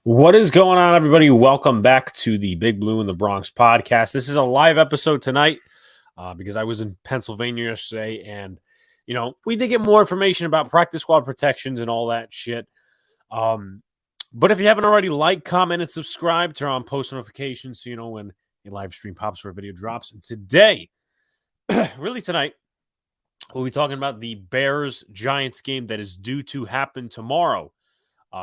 What is going on, everybody? Welcome back to the Big Blue in the Bronx podcast. This is a live episode tonight because I was in Pennsylvania yesterday, and we did get more information about practice squad protections and all that shit. But if you haven't already, like, comment, and subscribe, turn on post notifications so you know when a live stream pops or a video drops. And today, really tonight, we'll be talking about the Bears-Giants game that is due to happen tomorrow.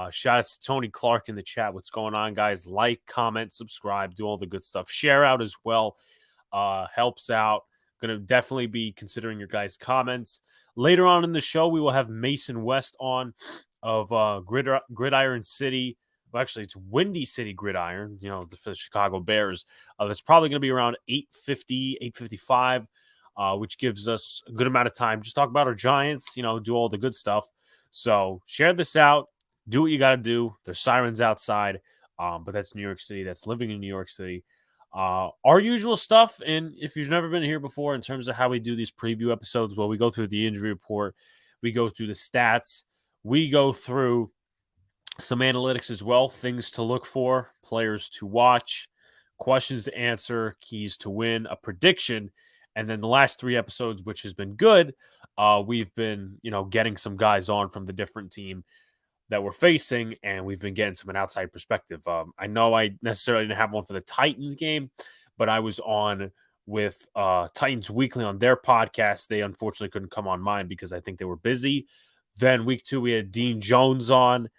Shout out to Tony Clark in the chat. What's going on, guys? Like, comment, subscribe, do all the good stuff. Share out as well. Helps out. Going to definitely be considering your guys' comments. Later on in the show, we will have Mason West on of Gridiron City. Well, actually, it's Windy City Gridiron, for the Chicago Bears. That's probably going to be around 8:50, 8:55, which gives us a good amount of time. Just talk about our Giants, do all the good stuff. So share this out. Do what you got to do. There's sirens outside, but that's New York City. That's living in New York City. Our usual stuff, and if you've never been here before in terms of how we do these preview episodes, well, we go through the injury report. We go through the stats. We go through some analytics as well, things to look for, players to watch, questions to answer, keys to win, a prediction, and then the last three episodes, which has been good, we've been, getting some guys on from the different team that we're facing, and we've been getting an outside perspective. I know I necessarily didn't have one for the Titans game, but I was on with Titans Weekly on their podcast. They unfortunately couldn't come on mine because I think they were busy. Then week 2, we had Dean Jones on.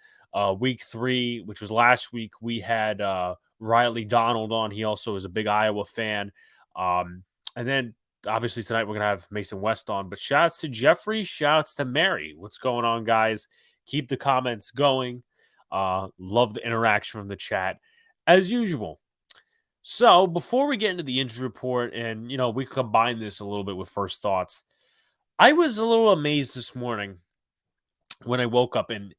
Week 3, which was last week, we had Riley Donald on. He also is a big Iowa fan. And then obviously tonight we're going to have Mason West on. But shouts to Jeffrey, shouts to Mary. What's going on, guys? Keep the comments going. Love the interaction from the chat, as usual. So before we get into the injury report, and, we combine this a little bit with first thoughts, I was a little amazed this morning when I woke up. And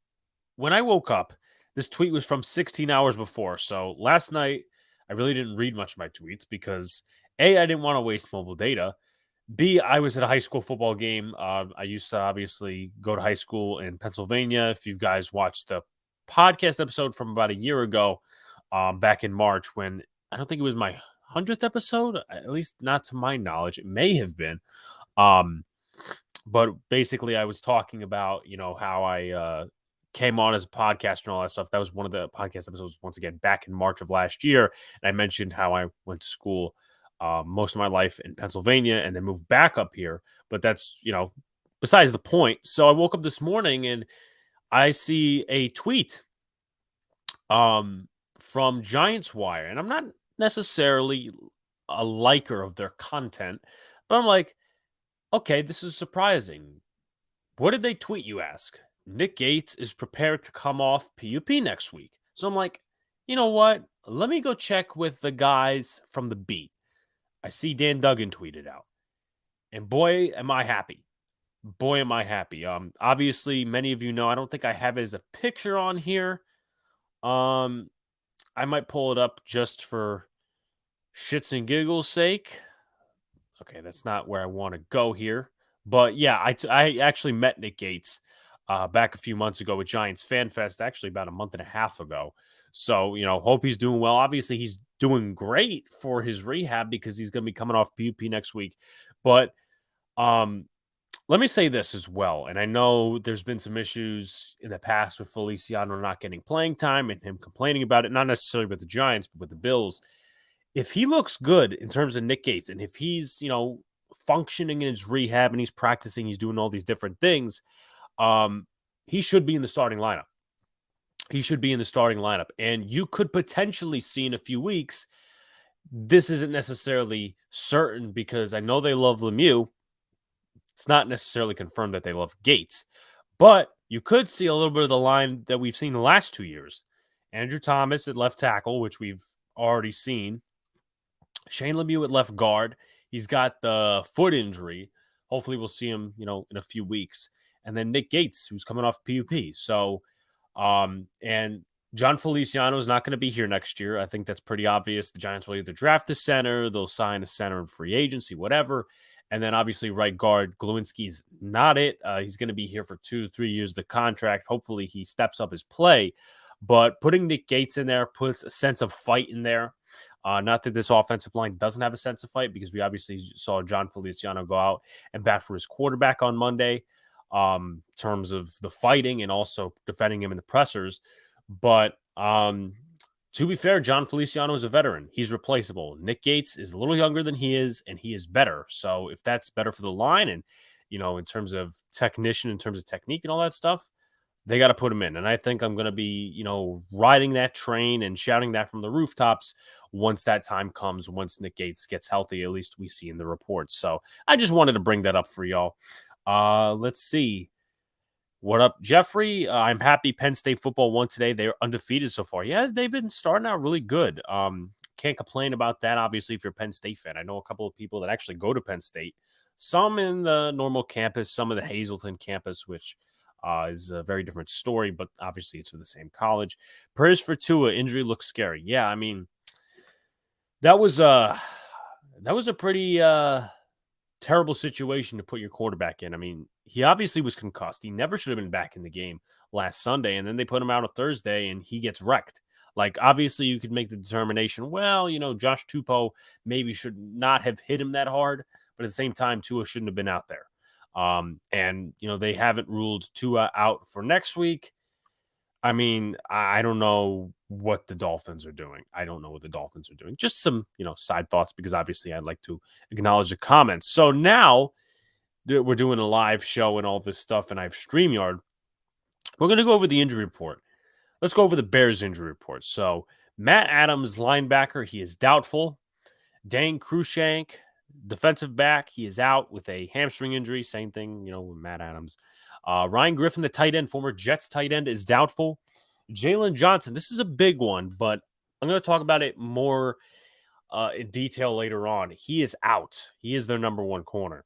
when I woke up, this tweet was from 16 hours before. So last night, I really didn't read much of my tweets because, A, I didn't want to waste mobile data. B, I was at a high school football game. I used to obviously go to high school in Pennsylvania. If you guys watched the podcast episode from about a year ago, back in March, when I don't think it was my 100th episode, at least not to my knowledge. It may have been. But basically I was talking about, how I came on as a podcaster and all that stuff. That was one of the podcast episodes, once again, back in March of last year. And I mentioned how I went to school most of my life in Pennsylvania and then moved back up here. But that's, besides the point. So I woke up this morning and I see a tweet from Giants Wire. And I'm not necessarily a liker of their content, but I'm like, okay, this is surprising. What did they tweet, you ask? Nick Gates is prepared to come off PUP next week. So I'm like, you know what? Let me go check with the guys from the beat. I see Dan Duggan tweeted out. And boy, am I happy. Boy, am I happy. Obviously, many of you know, I don't think I have it as a picture on here. I might pull it up just for shits and giggles sake. Okay, that's not where I want to go here. But yeah, I actually met Nick Gates back a few months ago at Giants Fan Fest, actually about a month and a half ago. So, hope he's doing well. Obviously, he's doing great for his rehab because he's going to be coming off PUP next week. But let me say this as well. And I know there's been some issues in the past with Feliciano not getting playing time and him complaining about it, not necessarily with the Giants, but with the Bills. If he looks good in terms of Nick Gates, and if he's, functioning in his rehab and he's practicing, he's doing all these different things, he should be in the starting lineup. He should be in the starting lineup. And you could potentially see in a few weeks, this isn't necessarily certain because I know they love Lemieux. It's not necessarily confirmed that they love Gates. But you could see a little bit of the line that we've seen the last 2 years. Andrew Thomas at left tackle, which we've already seen. Shane Lemieux at left guard. He's got the foot injury. Hopefully we'll see him, in a few weeks. And then Nick Gates, who's coming off PUP. So, and John Feliciano is not going to be here next year. I think that's pretty obvious. The Giants will either draft a center, they'll sign a center in free agency, whatever. And then obviously right guard, Glowinski's not it. He's going to be here for 2-3 years of the contract. Hopefully he steps up his play. But putting Nick Gates in there puts a sense of fight in there. Not that this offensive line doesn't have a sense of fight, because we obviously saw John Feliciano go out and bat for his quarterback on Monday, in terms of the fighting and also defending him in the pressers. But to be fair, John Feliciano is a veteran. He's replaceable. Nick Gates is a little younger than he is, and he is better. So if that's better for the line and, in terms of technician, in terms of technique and all that stuff, they got to put him in. And I think I'm going to be, riding that train and shouting that from the rooftops once that time comes, once Nick Gates gets healthy, at least we see in the reports. So I just wanted to bring that up for y'all. Let's see. What up, Jeffrey? I'm happy Penn State football won today. They're undefeated so far. Yeah, they've been starting out really good. Can't complain about that, obviously, if you're a Penn State fan. I know a couple of people that actually go to Penn State. Some in the normal campus, some of the Hazleton campus, which is a very different story, but obviously it's for the same college. Prayers for Tua. Injury looks scary. Yeah, I mean, that was a pretty terrible situation to put your quarterback in. I mean, he obviously was concussed. He never should have been back in the game last Sunday, and then they put him out on Thursday, and he gets wrecked. Like, obviously, you could make the determination, well, Josh Tupou maybe should not have hit him that hard, but at the same time, Tua shouldn't have been out there. And they haven't ruled Tua out for next week. I mean, I don't know what the Dolphins are doing. Just some, side thoughts, because obviously I'd like to acknowledge the comments. So now we're doing a live show and all this stuff, and I have StreamYard. We're going to go over the injury report. Let's go over the Bears injury report. So Matt Adams, linebacker, he is doubtful. Dane Cruikshank, defensive back, he is out with a hamstring injury. Same thing, with Matt Adams. Ryan Griffin, the tight end, former Jets tight end, is doubtful. Jalen Johnson, this is a big one, but I'm going to talk about it more in detail later on. He is out. He is their number one corner.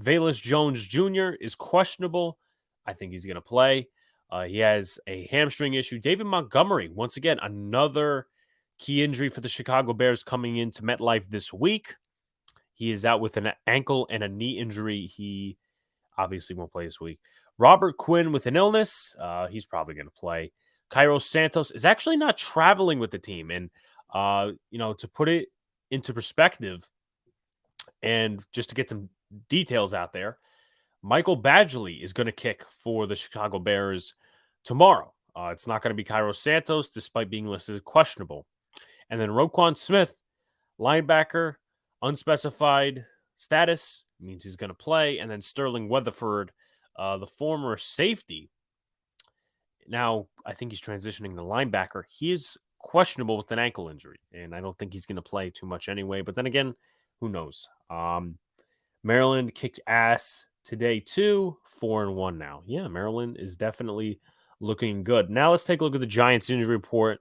Velus Jones Jr. is questionable. I think he's going to play. He has a hamstring issue. David Montgomery, once again, another key injury for the Chicago Bears coming into MetLife this week. He is out with an ankle and a knee injury. He obviously won't play this week. Robert Quinn with an illness. He's probably going to play. Cairo Santos is actually not traveling with the team. And, to put it into perspective and just to get some details out there, Michael Badgley is going to kick for the Chicago Bears tomorrow. It's not going to be Cairo Santos, despite being listed as questionable. And then Roquan Smith, linebacker, unspecified status, means he's going to play. And then Sterling Weatherford, the former safety. Now, I think he's transitioning to linebacker. He is questionable with an ankle injury, and I don't think he's going to play too much anyway. But then again, who knows? Maryland kicked ass today too, 4-1 now. Yeah, Maryland is definitely looking good. Now let's take a look at the Giants injury report.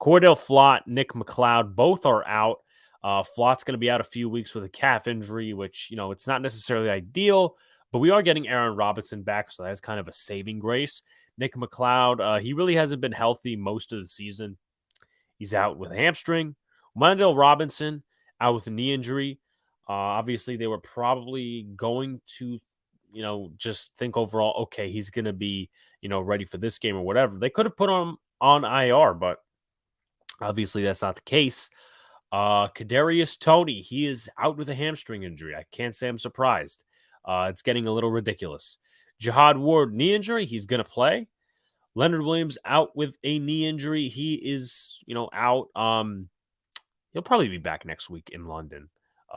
Cordell Flott, Nick McLeod, both are out. Flott's going to be out a few weeks with a calf injury, which, it's not necessarily ideal, but we are getting Aaron Robinson back, so that's kind of a saving grace. Nick McLeod, he really hasn't been healthy most of the season. He's out with a hamstring. Wendell Robinson out with a knee injury. Obviously, they were probably going to, just think overall, okay, he's going to be, ready for this game or whatever. They could have put him on IR, but obviously that's not the case. Kadarius Toney, he is out with a hamstring injury. I can't say I'm surprised. It's getting a little ridiculous. Jihad Ward, knee injury, he's going to play. Leonard Williams out with a knee injury. He is, out. He'll probably be back next week in London.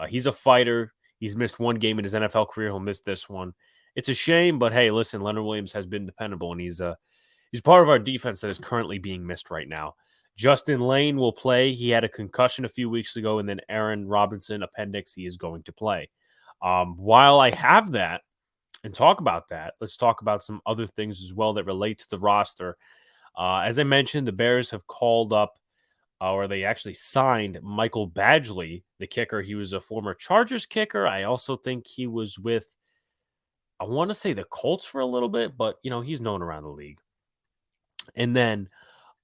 He's a fighter. He's missed one game in his NFL career. He'll miss this one. It's a shame, but hey, listen, Leonard Williams has been dependable, and he's part of our defense that is currently being missed right now. Justin Lane will play. He had a concussion a few weeks ago, and then Aaron Robinson, appendix, he is going to play. While I have that and talk about that, let's talk about some other things as well that relate to the roster. As I mentioned, the Bears have called up, or they actually signed Michael Badgley, the kicker. He was a former Chargers kicker. I also think he was with, I want to say the Colts for a little bit, but, he's known around the league. And then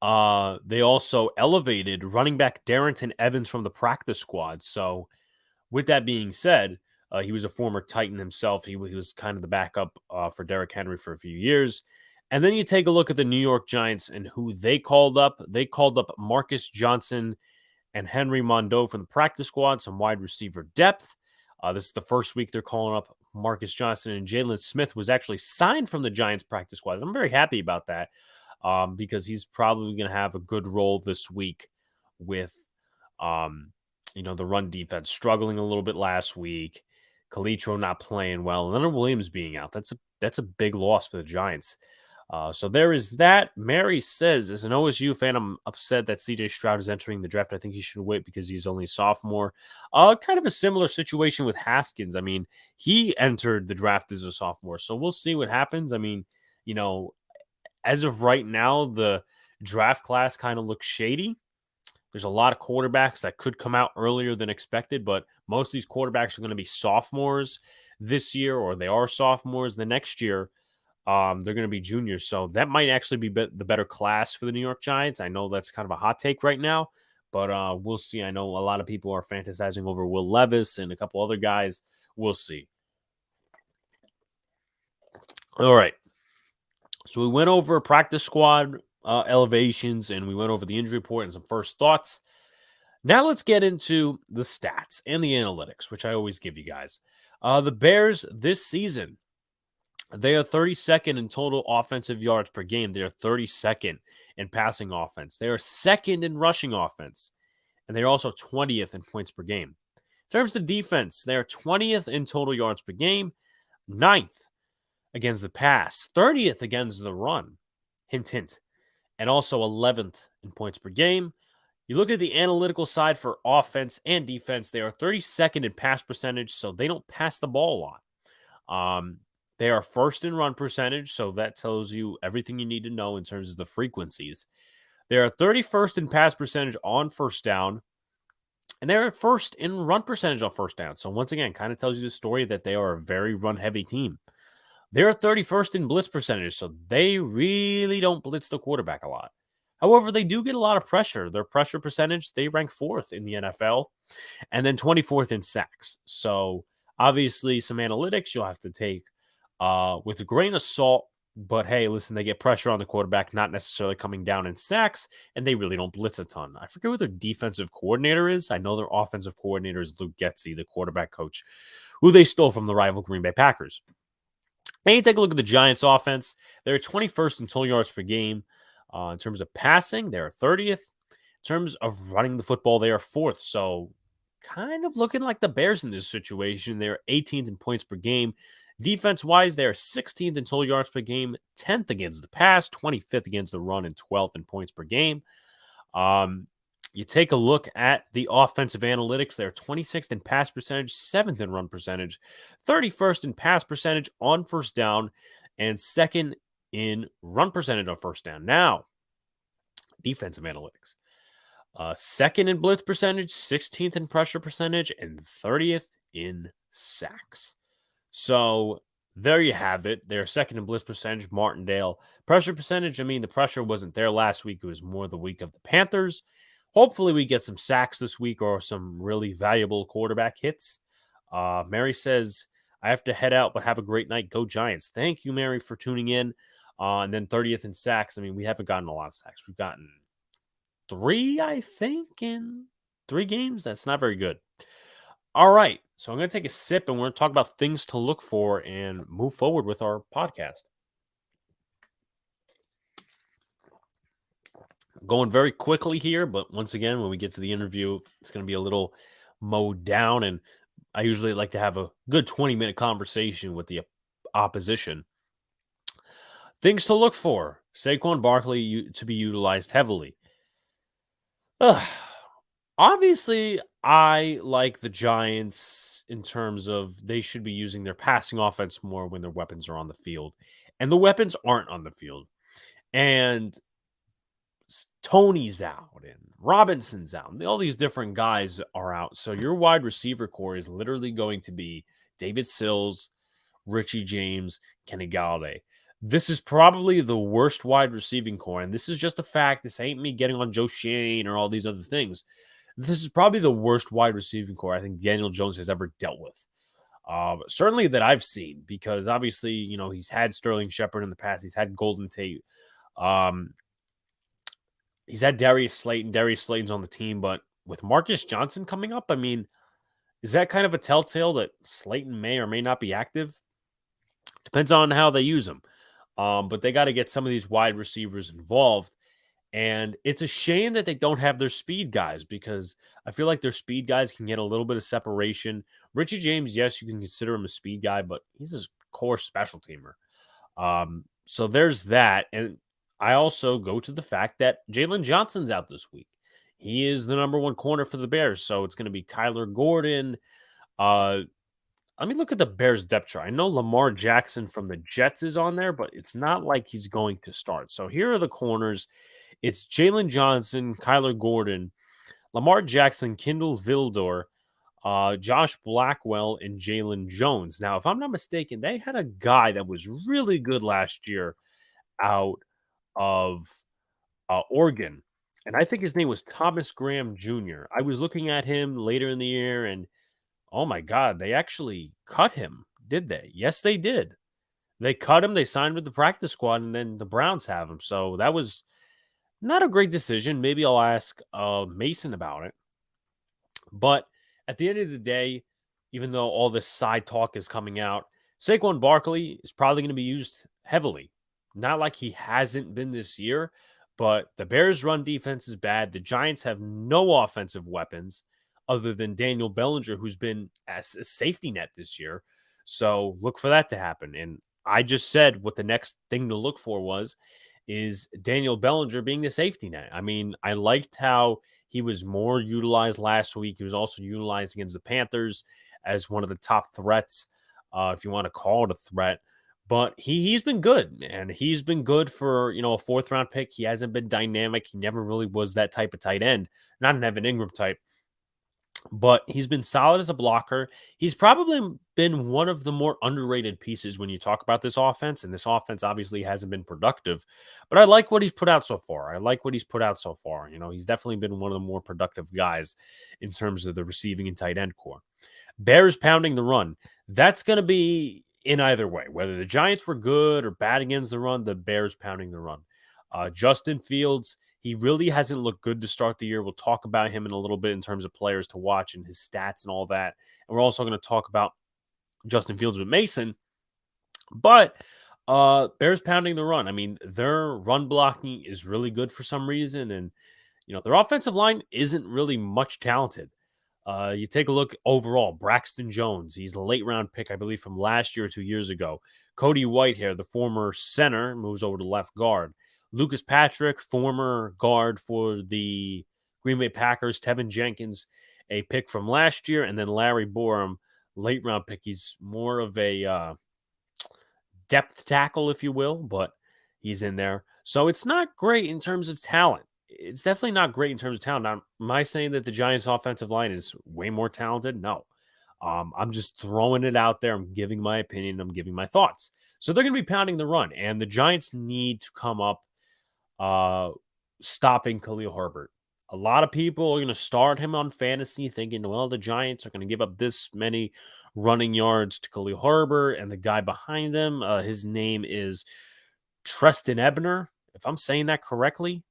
they also elevated running back Darrington Evans from the practice squad. So with that being said, he was a former Titan himself. He was kind of the backup for Derrick Henry for a few years. And then you take a look at the New York Giants and who they called up. They called up Marcus Johnson and Henry Mondeau from the practice squad, some wide receiver depth. This is the first week they're calling up Marcus Johnson, and Jalen Smith was actually signed from the Giants practice squad. I'm very happy about that because he's probably going to have a good role this week with, the run defense struggling a little bit last week. Calitro not playing well, and Leonard Williams being out. That's a big loss for the Giants. So there is that. Mary says, as an OSU fan, I'm upset that CJ Stroud is entering the draft. I think he should wait because he's only a sophomore. Kind of a similar situation with Haskins. I mean, he entered the draft as a sophomore, so we'll see what happens. I mean, as of right now, the draft class kind of looks shady. There's a lot of quarterbacks that could come out earlier than expected, but most of these quarterbacks are going to be sophomores this year, or they are sophomores. The next year, they're going to be juniors. So that might actually be the better class for the New York Giants. I know that's kind of a hot take right now, but we'll see. I know a lot of people are fantasizing over Will Levis and a couple other guys. We'll see. All right. So we went over practice squad elevations, and we went over the injury report and some first thoughts. Now let's get into the stats and the analytics, which I always give you guys. The Bears this season, they are 32nd in total offensive yards per game. They are 32nd in passing offense. They are second in rushing offense. And they're also 20th in points per game. In terms of defense, they are 20th in total yards per game, 9th against the pass, 30th against the run, hint, hint, and also 11th in points per game. You look at the analytical side for offense and defense, they are 32nd in pass percentage, so they don't pass the ball a lot. They are first in run percentage, so that tells you everything you need to know in terms of the frequencies. They are 31st in pass percentage on first down, and they're first in run percentage on first down. So once again, kind of tells you the story that they are a very run-heavy team. They're 31st in blitz percentage, so they really don't blitz the quarterback a lot. However, they do get a lot of pressure. Their pressure percentage, they rank 4th in the NFL, and then 24th in sacks. So obviously some analytics you'll have to take with a grain of salt, but hey, listen, they get pressure on the quarterback, not necessarily coming down in sacks, and they really don't blitz a ton. I forget who their defensive coordinator is. I know their offensive coordinator is Luke Getsy, the quarterback coach, who they stole from the rival Green Bay Packers. And you take a look at the Giants offense. They're 21st in total yards per game. In terms of passing, they're 30th. In terms of running the football, they are 4th. So kind of looking like the Bears in this situation. They're 18th in points per game. Defense-wise, they're 16th in total yards per game, 10th against the pass, 25th against the run, and 12th in points per game. You take a look at the offensive analytics. They're 26th in pass percentage, 7th in run percentage, 31st in pass percentage on first down, and 2nd in run percentage on first down. Now, defensive analytics. 2nd in blitz percentage, 16th in pressure percentage, and 30th in sacks. So there you have it. They're 2nd in blitz percentage, Martindale. Pressure percentage, the pressure wasn't there last week. It was more the week of the Panthers. Hopefully we get some sacks this week or some really valuable quarterback hits. Mary says, I have to head out, but have a great night. Go Giants. Thank you, Mary, for tuning in. And then 30th in sacks. We haven't gotten a lot of sacks. We've gotten 3, I think, in 3 games. That's not very good. All right. So I'm going to take a sip and we're going to talk about things to look for and move forward with our podcast. Going very quickly here, but once again, when we get to the interview, it's going to be a little mowed down, and I usually like to have a good 20-minute conversation with the opposition. Things to look for. SAQUON Barkley to be utilized heavily. Obviously, I like the Giants in terms of they should be using their passing offense more when their weapons are on the field. And the weapons aren't on the field. And Tony's out and Robinson's out. All these different guys are out. So your wide receiver core is literally going to be David Sills, Richie James, Kenny Galladay. This is probably the worst wide receiving core. And this is just a fact. This ain't me getting on Joe Shane or all these other things. This is probably the worst wide receiving core I think Daniel Jones has ever dealt with. certainly that I've seen, because obviously, he's had Sterling Shepard in the past. He's had Golden Tate. Um, he's had Darius Slayton. Darius Slayton's on the team, but with Marcus Johnson coming up, I mean, is that kind of a telltale that Slayton may or may not be active? Depends on how they use him. But they got to get some of these wide receivers involved. And it's a shame that they don't have their speed guys, because I feel like their speed guys can get a little bit of separation. Richie James, yes, you can consider him a speed guy, but he's a core special teamer. So there's that. And I also go to the fact that Jalen Johnson's out this week. He is the number one corner for the Bears. So it's going to be Kyler Gordon. Let me look at the Bears depth chart. I know Lamar Jackson from the Jets is on there, but it's not like he's going to start. So here are the corners. It's Jalen Johnson, Kyler Gordon, Lamar Jackson, Kindle Vildor, Josh Blackwell, and Jalen Jones. Now, if I'm not mistaken, they had a guy that was really good last year out of Oregon, and I think his name was Thomas Graham Jr. I was looking at him later in the year, and oh my God, they actually cut him, did they? Yes, they did. They cut him. They signed with the practice squad, and then the Browns have him. So that was not a great decision. Maybe I'll ask Mason about it. But at the end of the day, even though all this side talk is coming out, SAQUON Barkley is probably going to be used heavily. Not like he hasn't been this year, but the Bears' run defense is bad. The Giants have no offensive weapons other than Daniel Bellinger, who's been as a safety net this year. So look for that to happen. And I just said what the next thing to look for is Daniel Bellinger being the safety net. I mean, I liked how he was more utilized last week. He was also utilized against the Panthers as one of the top threats, if you want to call it a threat. But he's been good, and he's been good for, a fourth-round pick. He hasn't been dynamic. He never really was that type of tight end, not an Evan Ingram type. But he's been solid as a blocker. He's probably been one of the more underrated pieces when you talk about this offense. And this offense obviously hasn't been productive. But I like what he's put out so far. He's definitely been one of the more productive guys in terms of the receiving and tight end core. Bears pounding the run. That's going to be in either way. Whether the Giants were good or bad against the run, the Bears pounding the run. Justin Fields, he really hasn't looked good to start the year. We'll talk about him in a little bit in terms of players to watch and his stats and all that. And we're also going to talk about Justin Fields with Mason. But Bears pounding the run. I mean, their run blocking is really good for some reason. And, their offensive line isn't really much talented. You take a look overall, Braxton Jones, he's a late round pick, I believe, from last year or 2 years ago. Cody Whitehair, the former center, moves over to left guard. Lucas Patrick, former guard for the Green Bay Packers. Tevin Jenkins, a pick from last year. And then Larry Borum, late round pick. He's more of a depth tackle, if you will, but he's in there. So it's not great in terms of talent. It's definitely not great in terms of talent. Now, am I saying that the Giants' offensive line is way more talented? No. I'm just throwing it out there. I'm giving my opinion. I'm giving my thoughts. So they're going to be pounding the run, and the Giants need to come up stopping Khalil Herbert. A lot of people are going to start him on fantasy thinking, well, the Giants are going to give up this many running yards to Khalil Herbert, and the guy behind them, his name is Treston Ebner, if I'm saying that correctly.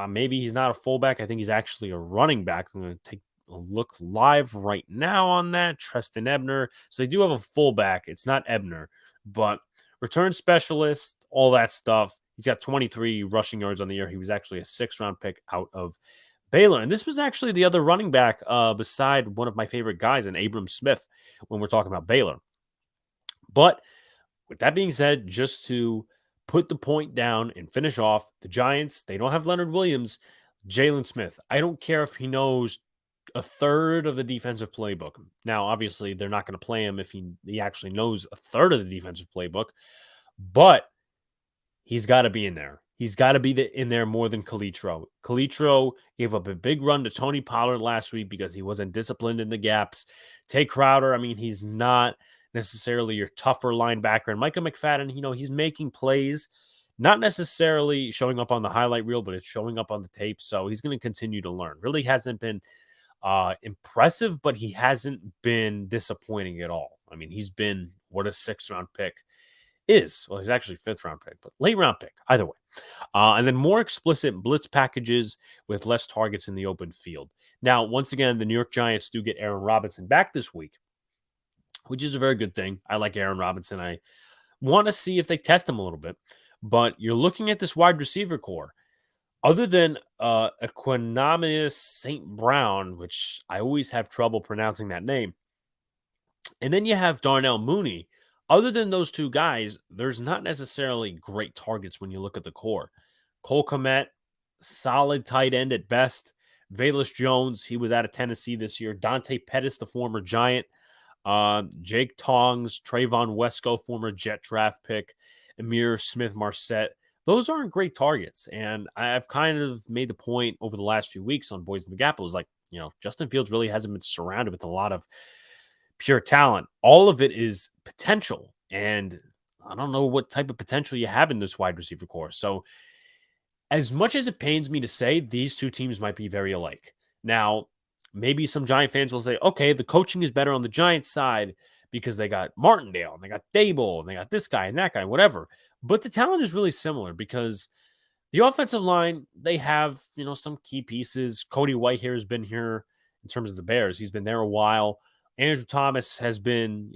Maybe he's not a fullback. I think he's actually a running back. I'm going to take a look live right now on that. Treston Ebner. So they do have a fullback. It's not Ebner, but return specialist, all that stuff. He's got 23 rushing yards on the year. He was actually a 6th-round pick out of Baylor. And this was actually the other running back beside one of my favorite guys, in Abram Smith, when we're talking about Baylor. But with that being said, just to put the point down and finish off, the Giants, they don't have Leonard Williams. Jalen Smith, I don't care if he knows a third of the defensive playbook. Now, obviously, they're not going to play him if he actually knows a third of the defensive playbook, but he's got to be in there. He's got to be in there more than Calitro. Calitro gave up a big run to Tony Pollard last week because he wasn't disciplined in the gaps. Tay Crowder, I mean, he's not necessarily your tougher linebacker. And Micah McFadden, he's making plays, not necessarily showing up on the highlight reel, but it's showing up on the tape. So he's going to continue to learn. Really hasn't been impressive, but he hasn't been disappointing at all. I mean, he's been what a 6th-round pick is. Well, he's actually 5th-round pick, but late-round pick, either way. And then more explicit blitz packages with less targets in the open field. Now, once again, the New York Giants do get Aaron Robinson back this week, which is a very good thing. I like Aaron Robinson. I want to see if they test him a little bit. But you're looking at this wide receiver core. Other than Equanimeous St. Brown, which I always have trouble pronouncing that name, and then you have Darnell Mooney. Other than those two guys, there's not necessarily great targets when you look at the core. Cole Kmet, solid tight end at best. Velus Jones, he was out of Tennessee this year. Dante Pettis, the former Giant. Jake Tongs, Trayvon Wesco, former Jet draft pick. Amir Smith-Marset. Those aren't great targets. And I've kind of made the point over the last few weeks on Boys in the Gap. It was like, Justin Fields really hasn't been surrounded with a lot of pure talent. All of it is potential. And I don't know what type of potential you have in this wide receiver core. So as much as it pains me to say, these two teams might be very alike. Now, maybe some Giant fans will say, okay, the coaching is better on the Giants side because they got Martindale and they got Dable and they got this guy and that guy, whatever. But the talent is really similar because the offensive line, they have, some key pieces. Cody Whitehair has been here in terms of the Bears. He's been there a while. Andrew Thomas has been,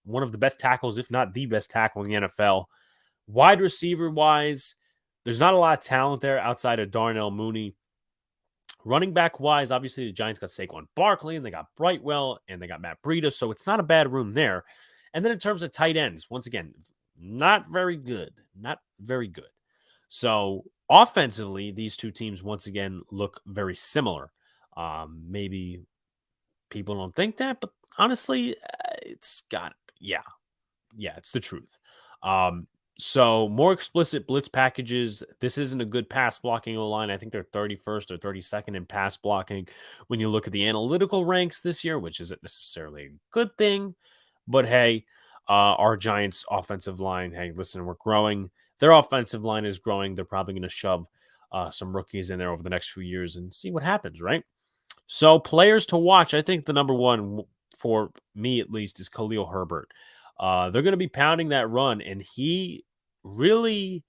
one of the best tackles, if not the best tackle in the NFL. Wide receiver-wise, there's not a lot of talent there outside of Darnell Mooney. Running back-wise, obviously the Giants got Saquon Barkley, and they got Brightwell, and they got Matt Breida, so it's not a bad room there. And then in terms of tight ends, once again, not very good. Not very good. So offensively, these two teams, once again, look very similar. Maybe people don't think that, but honestly, it's the truth. So more explicit blitz packages. This isn't a good pass blocking O-line. I think they're 31st or 32nd in pass blocking when you look at the analytical ranks this year, which isn't necessarily a good thing. But hey, our Giants offensive line, hey, listen, we're growing. Their offensive line is growing. They're probably going to shove some rookies in there over the next few years and see what happens, right? So players to watch, I think the number one for me at least is Khalil Herbert. They're going to be pounding that run, and he really,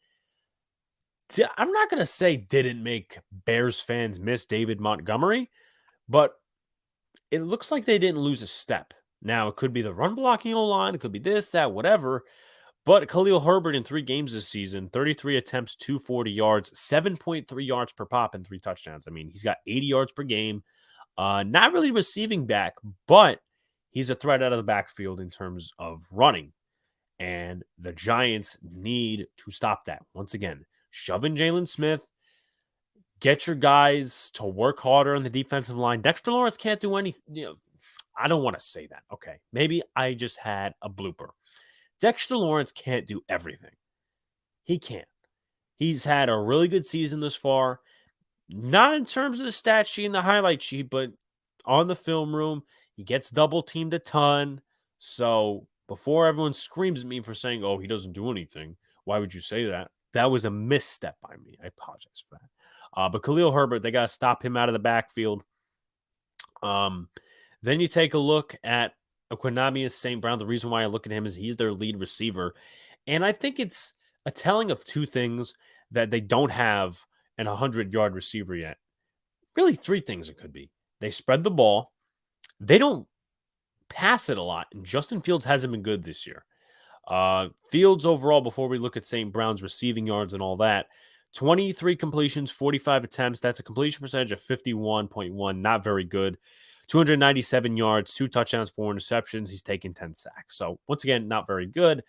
I'm not going to say didn't make Bears fans miss David Montgomery, but it looks like they didn't lose a step. Now, it could be the run blocking O-line, it could be this, that, whatever, but Khalil Herbert in 3 games this season, 33 attempts, 240 yards, 7.3 yards per pop, and 3 touchdowns. I mean, he's got 80 yards per game. Not really receiving back, but he's a threat out of the backfield in terms of running. And the Giants need to stop that. Once again, shove in Jalen Smith. Get your guys to work harder on the defensive line. Dexter Lawrence can't do anything. I don't want to say that. Okay, maybe I just had a blooper. Dexter Lawrence can't do everything. He can't. He's had a really good season this far. Not in terms of the stat sheet and the highlight sheet, but on the film room, he gets double teamed a ton. So before everyone screams at me for saying, oh, he doesn't do anything, why would you say that? That was a misstep by me. I apologize for that. But Khalil Herbert, they got to stop him out of the backfield. Then you take a look at Equanimeous St. Brown. The reason why I look at him is he's their lead receiver. And I think it's a telling of two things that they don't have an 100-yard receiver yet. Really 3 things it could be. They spread the ball. They don't pass it a lot. And Justin Fields hasn't been good this year. Fields overall, before we look at St. Brown's receiving yards and all that, 23 completions, 45 attempts. That's a completion percentage of 51.1. Not very good. 297 yards, 2 touchdowns, 4 interceptions. He's taken 10 sacks. So once again, not very good.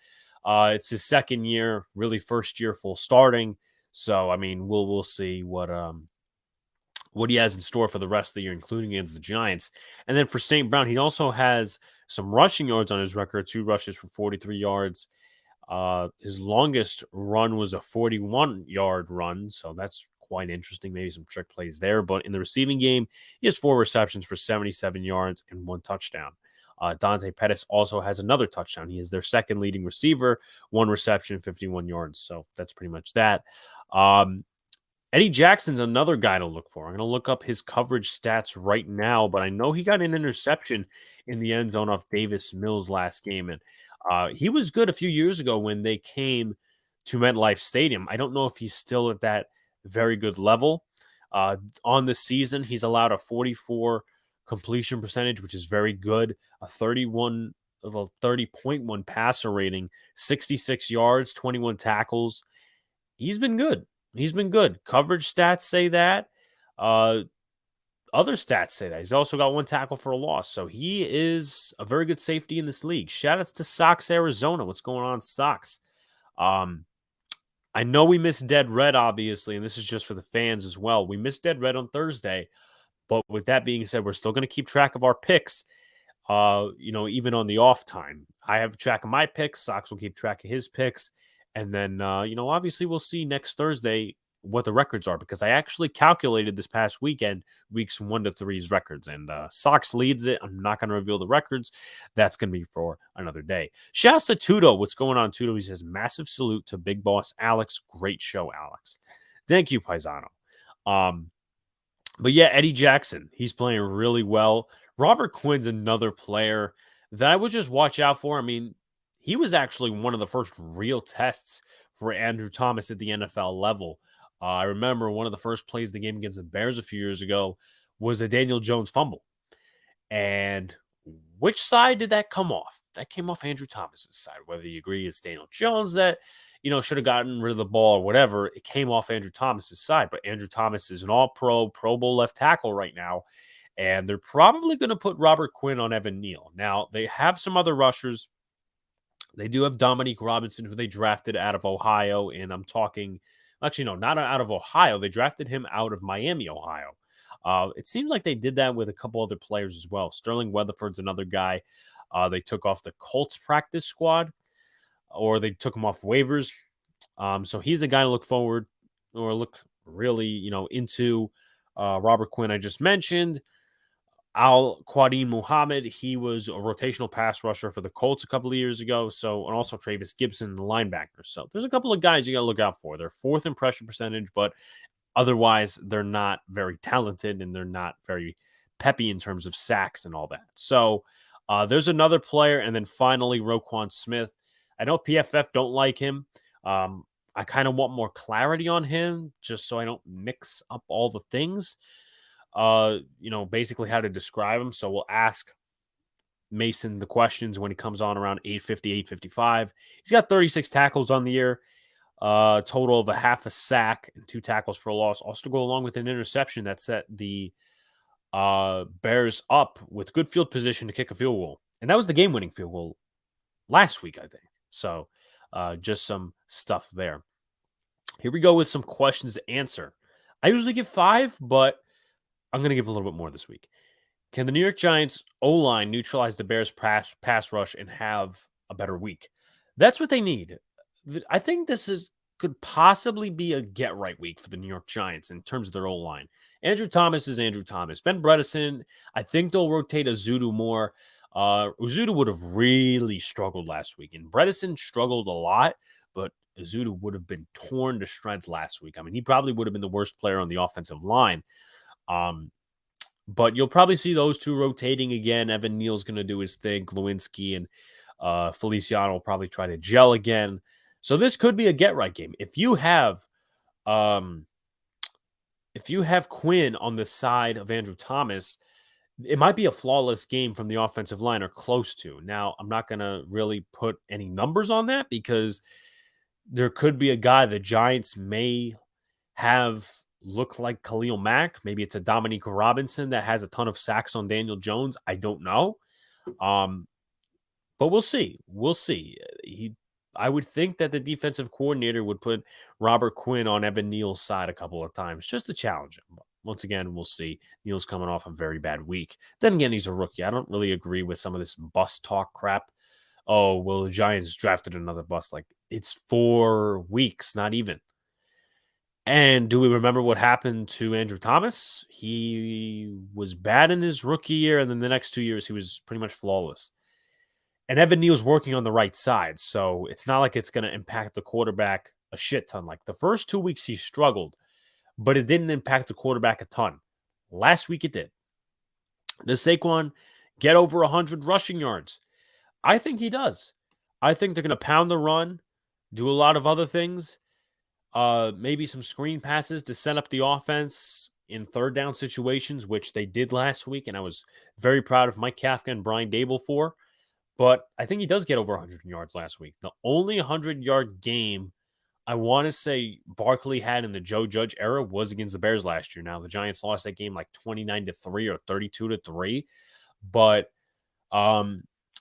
It's his second year, really first year full starting. So I mean, we'll see what he has in store for the rest of the year, including against the Giants. And then for St. Brown, he also has some rushing yards on his record, 2 rushes for 43 yards. His longest run was a 41-yard run, so that's quite interesting. Maybe some trick plays there. But in the receiving game, he has 4 receptions for 77 yards and 1 touchdown. Dante Pettis also has another touchdown. He is their second leading receiver, 1 reception, 51 yards. So that's pretty much that. And Eddie Jackson's another guy to look for. I'm going to look up his coverage stats right now, but I know he got an interception in the end zone off Davis Mills last game. And he was good a few years ago when they came to MetLife Stadium. I don't know if he's still at that very good level. On the season, he's allowed a 44 completion percentage, which is very good, a 30.1 passer rating, 66 yards, 21 tackles. He's been good. He's been good. Coverage stats say that. Other stats say that. He's also got 1 tackle for a loss. So he is a very good safety in this league. Shoutouts to Sox Arizona. What's going on, Sox? I know we missed Dead Red, obviously, and this is just for the fans as well. We missed Dead Red on Thursday. But with that being said, we're still going to keep track of our picks, even on the off time. I have track of my picks. Sox will keep track of his picks. And then, obviously we'll see next Thursday what the records are, because I actually calculated this past weekend, weeks 1 to 3's records, and Sox leads it. I'm not going to reveal the records. That's going to be for another day. Shouts to Tudo. What's going on, Tudo? He says, massive salute to Big Boss Alex. Great show, Alex. Thank you, Paisano. But yeah, Eddie Jackson, he's playing really well. Robert Quinn's another player that I would just watch out for. I mean, he was actually one of the first real tests for Andrew Thomas at the NFL level. I remember one of the first plays of the game against the Bears a few years ago was a Daniel Jones fumble. And which side did that come off? That came off Andrew Thomas's side. Whether you agree it's Daniel Jones that, should have gotten rid of the ball or whatever, it came off Andrew Thomas's side. But Andrew Thomas is an all-pro, Pro Bowl left tackle right now. And they're probably going to put Robert Quinn on Evan Neal. Now, they have some other rushers. They do have Dominique Robinson, who they drafted out of Ohio. And I'm talking, actually, no, not out of Ohio. They drafted him out of Miami, Ohio. It seems like they did that with a couple other players as well. Sterling Weatherford's another guy they took off the Colts practice squad, or they took him off waivers. So he's a guy to look forward or look really, into. Robert Quinn, I just mentioned. Al-Quadin Muhammad, he was a rotational pass rusher for the Colts a couple of years ago. So, and also Travis Gibson, the linebacker. So there's a couple of guys you got to look out for. They're 4th in pressure percentage, but otherwise they're not very talented and they're not very peppy in terms of sacks and all that. So there's another player. And then finally, Roquan Smith. I know PFF don't like him. I kind of want more clarity on him just so I don't mix up all the things. Basically how to describe him. So we'll ask Mason the questions when he comes on around 8:50, 8:55. He's got 36 tackles on the year, total of a half a sack and 2 tackles for a loss. Also go along with an interception that set the Bears up with good field position to kick a field goal. And that was the game-winning field goal last week, I think. So just some stuff there. Here we go with some questions to answer. I usually give 5, but I'm going to give a little bit more this week. Can the New York Giants O-line neutralize the Bears pass rush and have a better week? That's what they need. I think this could possibly be a get-right week for the New York Giants in terms of their O-line. Andrew Thomas is Andrew Thomas. Ben Bredeson, I think they'll rotate Ezeudu more. Ezeudu would have really struggled last week, and Bredeson struggled a lot, but Ezeudu would have been torn to shreds last week. I mean, he probably would have been the worst player on the offensive line. But you'll probably see those two rotating again. Evan Neal's going to do his thing. Lewinsky and Feliciano will probably try to gel again. So this could be a get-right game. If you have Quinn on the side of Andrew Thomas, it might be a flawless game from the offensive line or close to. Now, I'm not going to really put any numbers on that because there could be a guy the Giants may have look like Khalil Mack. Maybe it's a Dominique Robinson that has a ton of sacks on Daniel Jones. I don't know. But we'll see. We'll see. I would think that the defensive coordinator would put Robert Quinn on Evan Neal's side a couple of times just to challenge him. Once again, we'll see. Neal's coming off a very bad week. Then again, he's a rookie. I don't really agree with some of this bust talk crap. Oh, well, the Giants drafted another bust. Like, it's 4 weeks, not even. And do we remember what happened to Andrew Thomas? He was bad in his rookie year, and then the next 2 years, he was pretty much flawless. And Evan Neal's working on the right side, so it's not like it's going to impact the quarterback a shit ton. Like, the first 2 weeks, he struggled. but it didn't impact the quarterback a ton. Last week it did. Does Saquon get over 100 rushing yards? I think he does. I think they're going to pound the run, do a lot of other things, maybe some screen passes to set up the offense in third down situations, which they did last week, and I was very proud of Mike Kafka and Brian Dable for. But I think he does get over 100 yards last week. The only 100-yard game I want to say Barkley had in the Joe Judge era was against the Bears last year. Now, the Giants lost that game like 29-3 or 32-3. But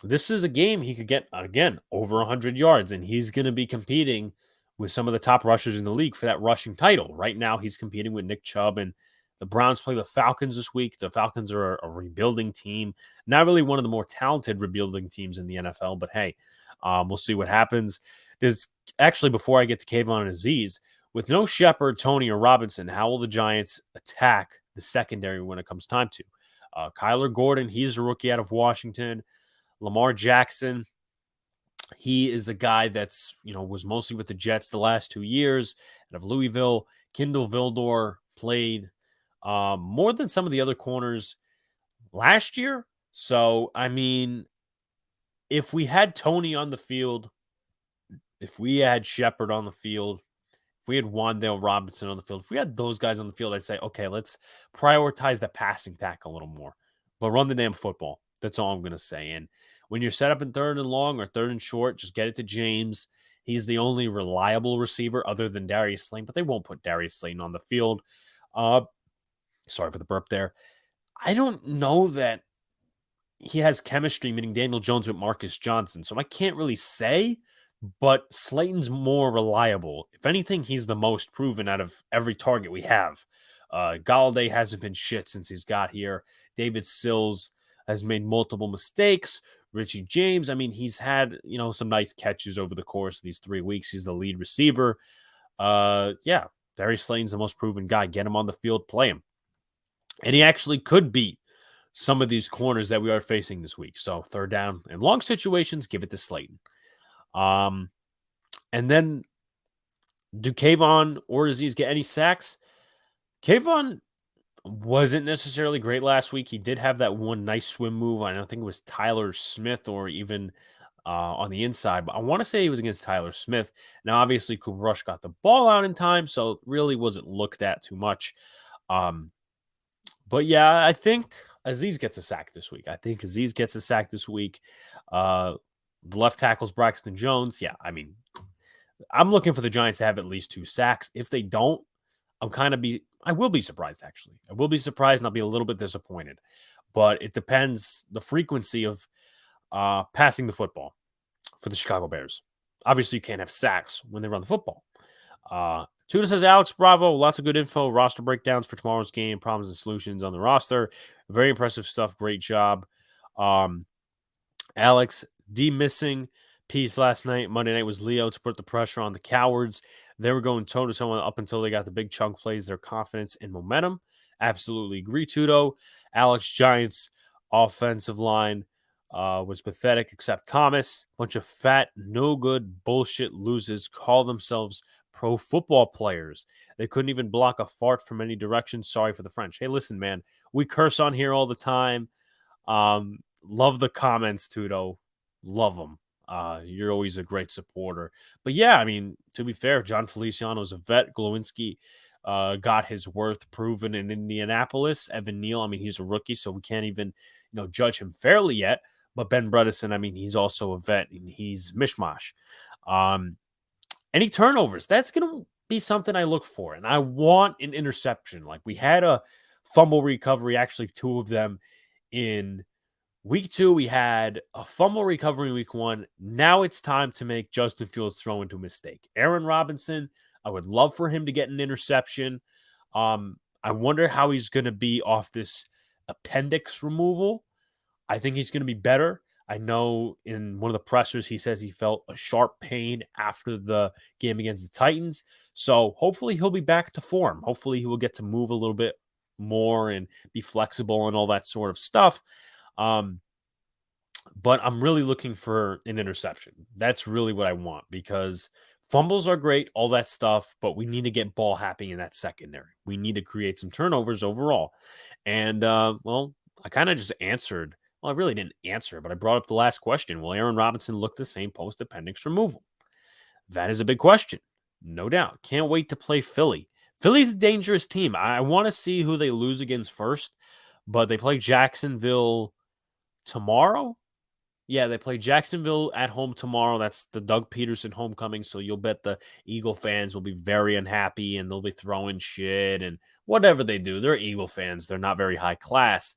this is a game he could get, again, over 100 yards, and he's going to be competing with some of the top rushers in the league for that rushing title. Right now, he's competing with Nick Chubb, and the Browns play the Falcons this week. The Falcons are a rebuilding team, not really one of the more talented rebuilding teams in the NFL, but hey, we'll see what happens. There's actually, before I get to Kevon and Azeez, with no Shepard, Tony, or Robinson, how will the Giants attack the secondary when it comes time to? Kyler Gordon, he's a rookie out of Washington. Lamar Jackson, he is a guy that's, was mostly with the Jets the last 2 years out of Louisville. Kindle Vildor played more than some of the other corners last year. So, I mean, if we had Tony on the field, if we had Shepard on the field, if we had Wan'Dale Robinson on the field, if we had those guys on the field, I'd say, okay, let's prioritize the passing tack a little more. But run the damn football. That's all I'm going to say. And when you're set up in third and long or third and short, just get it to James. He's the only reliable receiver other than Darius Slayton, but they won't put Darius Slayton on the field. Sorry for the burp there. I don't know that he has chemistry, meaning Daniel Jones with Marcus Johnson. So I can't really say, but Slayton's more reliable. If anything, he's the most proven out of every target we have. Galladay hasn't been shit since he's got here. David Sills has made multiple mistakes. Richie James, I mean, he's had, some nice catches over the course of these 3 weeks. He's the lead receiver. Darius Slayton's the most proven guy. Get him on the field, play him. And he actually could beat some of these corners that we are facing this week. So third down and long situations, give it to Slayton. And then do Kevon or Azeez get any sacks? Kevon wasn't necessarily great last week. He did have that one nice swim move. I don't think it was Tyler Smith or even on the inside, but I want to say he was against Tyler Smith. Now, obviously, Cooper Rush got the ball out in time, so it really wasn't looked at too much. But yeah, I think Azeez gets a sack this week. The left tackle's Braxton Jones. Yeah, I mean, I'm looking for the Giants to have at least 2 sacks. If they don't, I will be surprised, actually. I will be surprised and I'll be a little bit disappointed. But it depends the frequency of passing the football for the Chicago Bears. Obviously, you can't have sacks when they run the football. Tuda says, Alex, bravo. Lots of good info. Roster breakdowns for tomorrow's game. Problems and solutions on the roster. Very impressive stuff. Great job. Alex, missing piece last night. Monday night was Leo to put the pressure on the cowards. They were going toe-to-toe up until they got the big chunk plays, their confidence and momentum. Absolutely agree, Tudo. Alex, Giants offensive line was pathetic except Thomas. Bunch of fat, no good bullshit losers call themselves pro football players. They couldn't even block a fart from any direction. Sorry for the French. Hey, listen, man. We curse on here all the time. Love the comments, Tudo. Love them. You're always a great supporter. But yeah, I mean, to be fair, John Feliciano is a vet. Glowinski got his worth proven in Indianapolis. Evan Neal, I mean, he's a rookie, so we can't even, judge him fairly yet. But Ben Bredesen, I mean, he's also a vet, and he's mishmash. Any turnovers? That's going to be something I look for. And I want an interception. Like, we had a fumble recovery, actually 2 of them in week 2. We had a fumble recovery in week 1. Now it's time to make Justin Fields throw into a mistake. Aaron Robinson, I would love for him to get an interception. I wonder how he's going to be off this appendix removal. I think he's going to be better. I know in one of the pressers, he says he felt a sharp pain after the game against the Titans. So hopefully he'll be back to form. Hopefully he will get to move a little bit more and be flexible and all that sort of stuff. But I'm really looking for an interception. That's really what I want, because Fumbles are great, all that stuff, but we need to get ball happy in that secondary. We need to create some turnovers overall. And, well, I kind of just answered. Well, I really didn't answer, but I brought up the last question. Will Aaron Robinson look the same post-appendix removal? That is a big question. No doubt. Can't wait to play Philly. Philly's a dangerous team. I want to see who they lose against first, but they play Jacksonville tomorrow. Yeah, they play Jacksonville at home tomorrow. That's the Doug Peterson homecoming. So you'll bet the Eagle fans will be very unhappy and they'll be throwing shit and whatever they do. They're Eagle fans. They're not very high class.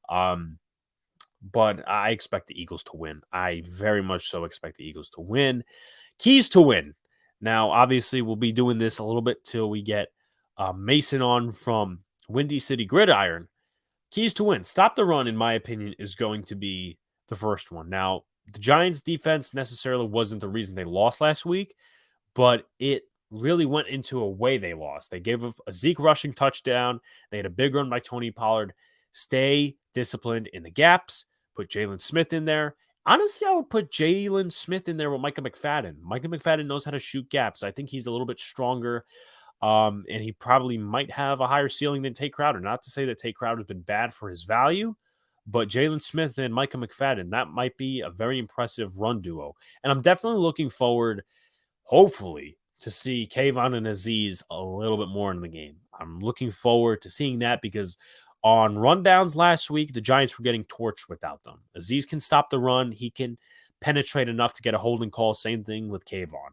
But I expect the Eagles to win. I very much so expect the Eagles to win. Keys to win. Now, obviously, we'll be doing this a little bit till we get Mason on from Windy City Gridiron. Keys to win. Stop the run, in my opinion, is going to be the first one. Now, the Giants' defense necessarily wasn't the reason they lost last week, but it really went into a way they lost. They gave up a Zeke rushing touchdown. They had a big run by Tony Pollard. Stay disciplined in the gaps. Put Jalen Smith in there. Honestly, I would put Jalen Smith in there with Micah McFadden. Micah McFadden knows how to shoot gaps. I think he's a little bit stronger, and he probably might have a higher ceiling than Tate Crowder. Not to say that Tate Crowder has been bad for his value, but Jalen Smith and Micah McFadden, that might be a very impressive run duo. And I'm definitely looking forward, hopefully, to see Kevon and Azeez a little bit more in the game. I'm looking forward to seeing that because on rundowns last week, the Giants were getting torched without them. Azeez can stop the run. He can penetrate enough to get a holding call. Same thing with Kevon.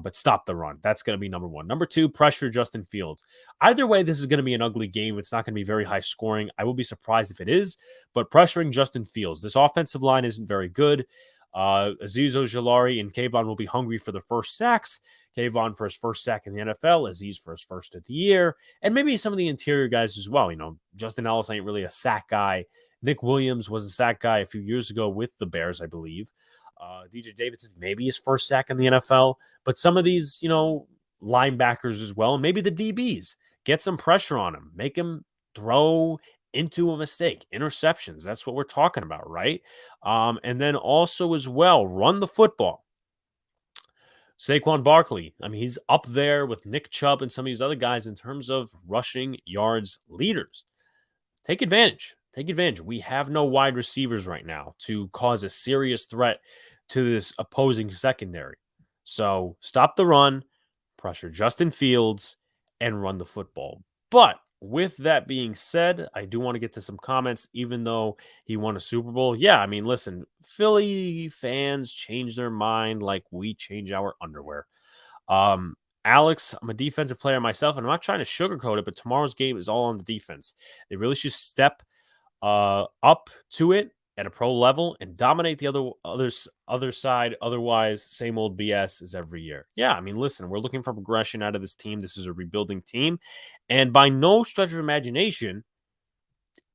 But stop the run. That's going to be number one. Number two, pressure Justin Fields. Either way, this is going to be an ugly game. It's not going to be very high scoring. I will be surprised if it is, but pressuring Justin Fields. This offensive line isn't very good. Azeez Ojulari and Kevon will be hungry for the first sacks. Kevon for his first sack in the NFL, Azeez for his first of the year, and maybe some of the interior guys as well. You know, Justin Ellis ain't really a sack guy. Nick Williams was a sack guy a few years ago with the Bears, I believe. DJ Davidson, maybe his first sack in the NFL, but some of these, you know, linebackers as well, and maybe the DBs, get some pressure on him, make him throw into a mistake, interceptions. That's what we're talking about, right? And then also as well, run the football. Saquon Barkley, I mean, he's up there with Nick Chubb and some of these other guys in terms of rushing yards leaders. Take advantage. Take advantage. We have no wide receivers right now to cause a serious threat to this opposing secondary. So stop the run, pressure Justin Fields, and run the football. But with that being said, I do want to get to some comments, even though he won a Super Bowl. Yeah, I mean, listen, Philly fans change their mind like we change our underwear. Alex, I'm a defensive player myself, and I'm not trying to sugarcoat it, but tomorrow's game is all on the defense. They really should step up to it at a pro level and dominate the other side. Otherwise, same old BS as every year. Yeah, I mean, listen, we're looking for progression out of this team. This is a rebuilding team. And by no stretch of imagination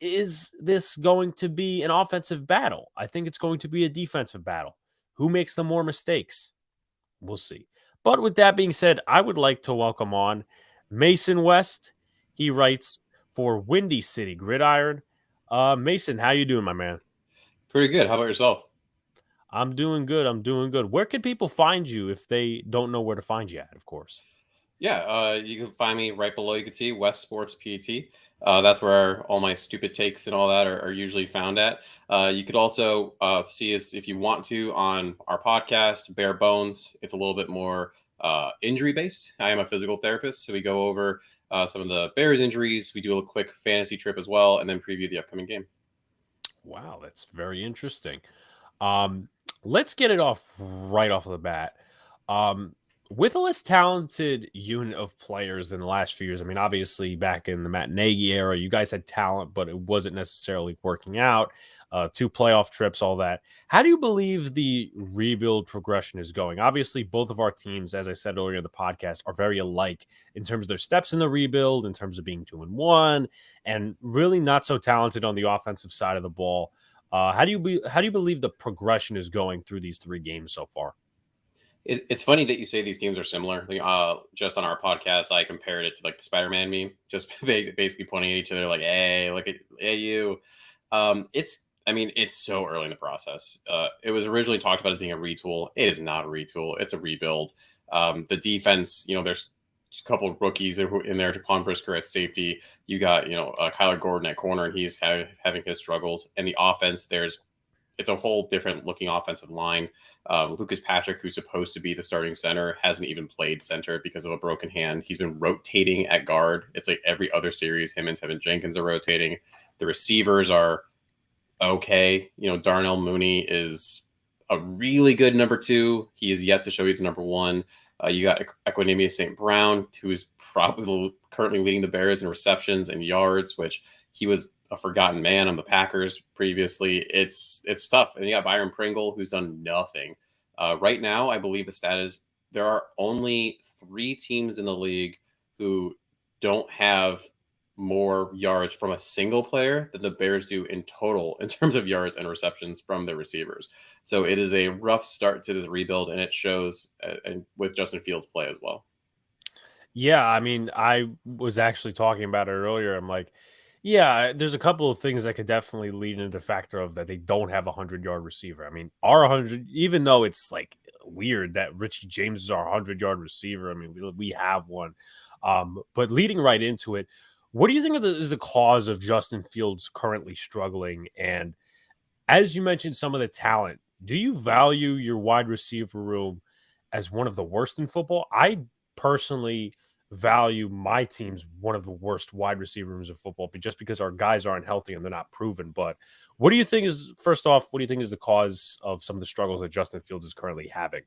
is this going to be an offensive battle. I think it's going to be a defensive battle. Who makes the more mistakes? We'll see. But with that being said, I would like to welcome on Mason West. He writes for Windy City Gridiron. Mason, how you doing, my man? Pretty good. How about yourself? I'm doing good. I'm doing good. Where can people find you if they don't know where to find you at, of course? Yeah, you can find me right below. You can see West Sports PT. That's where all my stupid takes and all that are usually found at. You could also see us if you want to on our podcast, Bare Bones. It's a little bit more injury based. I am a physical therapist, so we go over some of the Bears injuries. We do a quick fantasy trip as well, and then preview the upcoming game. Wow, that's very interesting. Let's get it off right off of the bat. With a less talented unit of players in the last few years, I mean, obviously back in the Matt Nagy era, you guys had talent, but it wasn't necessarily working out. 2 playoff trips, all that. How do you believe the rebuild progression is going? Obviously, both of our teams, as I said earlier in the podcast, are very alike in terms of their steps in the rebuild, in terms of being 2-1, and really not so talented on the offensive side of the ball. How do you believe the progression is going through these 3 games so far? It's funny that you say these games are similar. Just on our podcast, I compared it to like the Spider-Man meme, just basically pointing at each other like, "Hey, look at you." It's so early in the process. It was originally talked about as being a retool. It is not a retool. It's a rebuild. The defense, there's a couple of rookies in there. Jaquan Brisker at safety. You got, Kyler Gordon at corner, and he's having his struggles. And the offense, it's a whole different looking offensive line. Lucas Patrick, who's supposed to be the starting center, hasn't even played center because of a broken hand. He's been rotating at guard. It's like every other series, him and Tevin Jenkins are rotating. The receivers are okay. Darnell Mooney is a really good number 2. He is yet to show he's number 1. You got Equanimeous St. Brown, who is probably currently leading the Bears in receptions and yards, which he was a forgotten man on the Packers previously. It's tough. And you got Byron Pringle, who's done nothing. Right now, I believe the stat is there are only 3 teams in the league who don't have more yards from a single player than the Bears do in total in terms of yards and receptions from their receivers. So it is a rough start to this rebuild, and it shows and with Justin Fields' play as well. Yeah, I mean, I was actually talking about it earlier. I'm like, yeah, there's a couple of things that could definitely lead into the factor of that they don't have a 100-yard receiver. I mean, our 100, even though it's like weird that Richie James is our 100-yard receiver. I mean, we have one. But leading right into it, what do you think is the cause of Justin Fields currently struggling? And as you mentioned, some of the talent, do you value your wide receiver room as one of the worst in football? I personally value my team's one of the worst wide receiver rooms of football, but just because our guys aren't healthy and they're not proven. But what do you think is, first off, what do you think is the cause of some of the struggles that Justin Fields is currently having?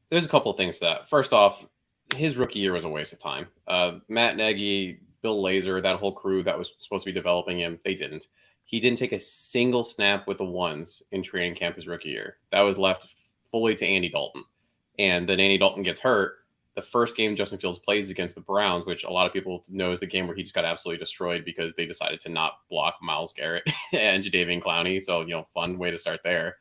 There's a couple of things to that. First off, his rookie year was a waste of time. Matt Nagy, Bill Lazor, that whole crew that was supposed to be developing him, they didn't. He didn't take a single snap with the ones in training camp his rookie year. That was left fully to Andy Dalton. And then Andy Dalton gets hurt. The first game Justin Fields plays against the Browns, which a lot of people know is the game where he just got absolutely destroyed because they decided to not block Myles Garrett and Jadeveon Clowney. So, fun way to start there.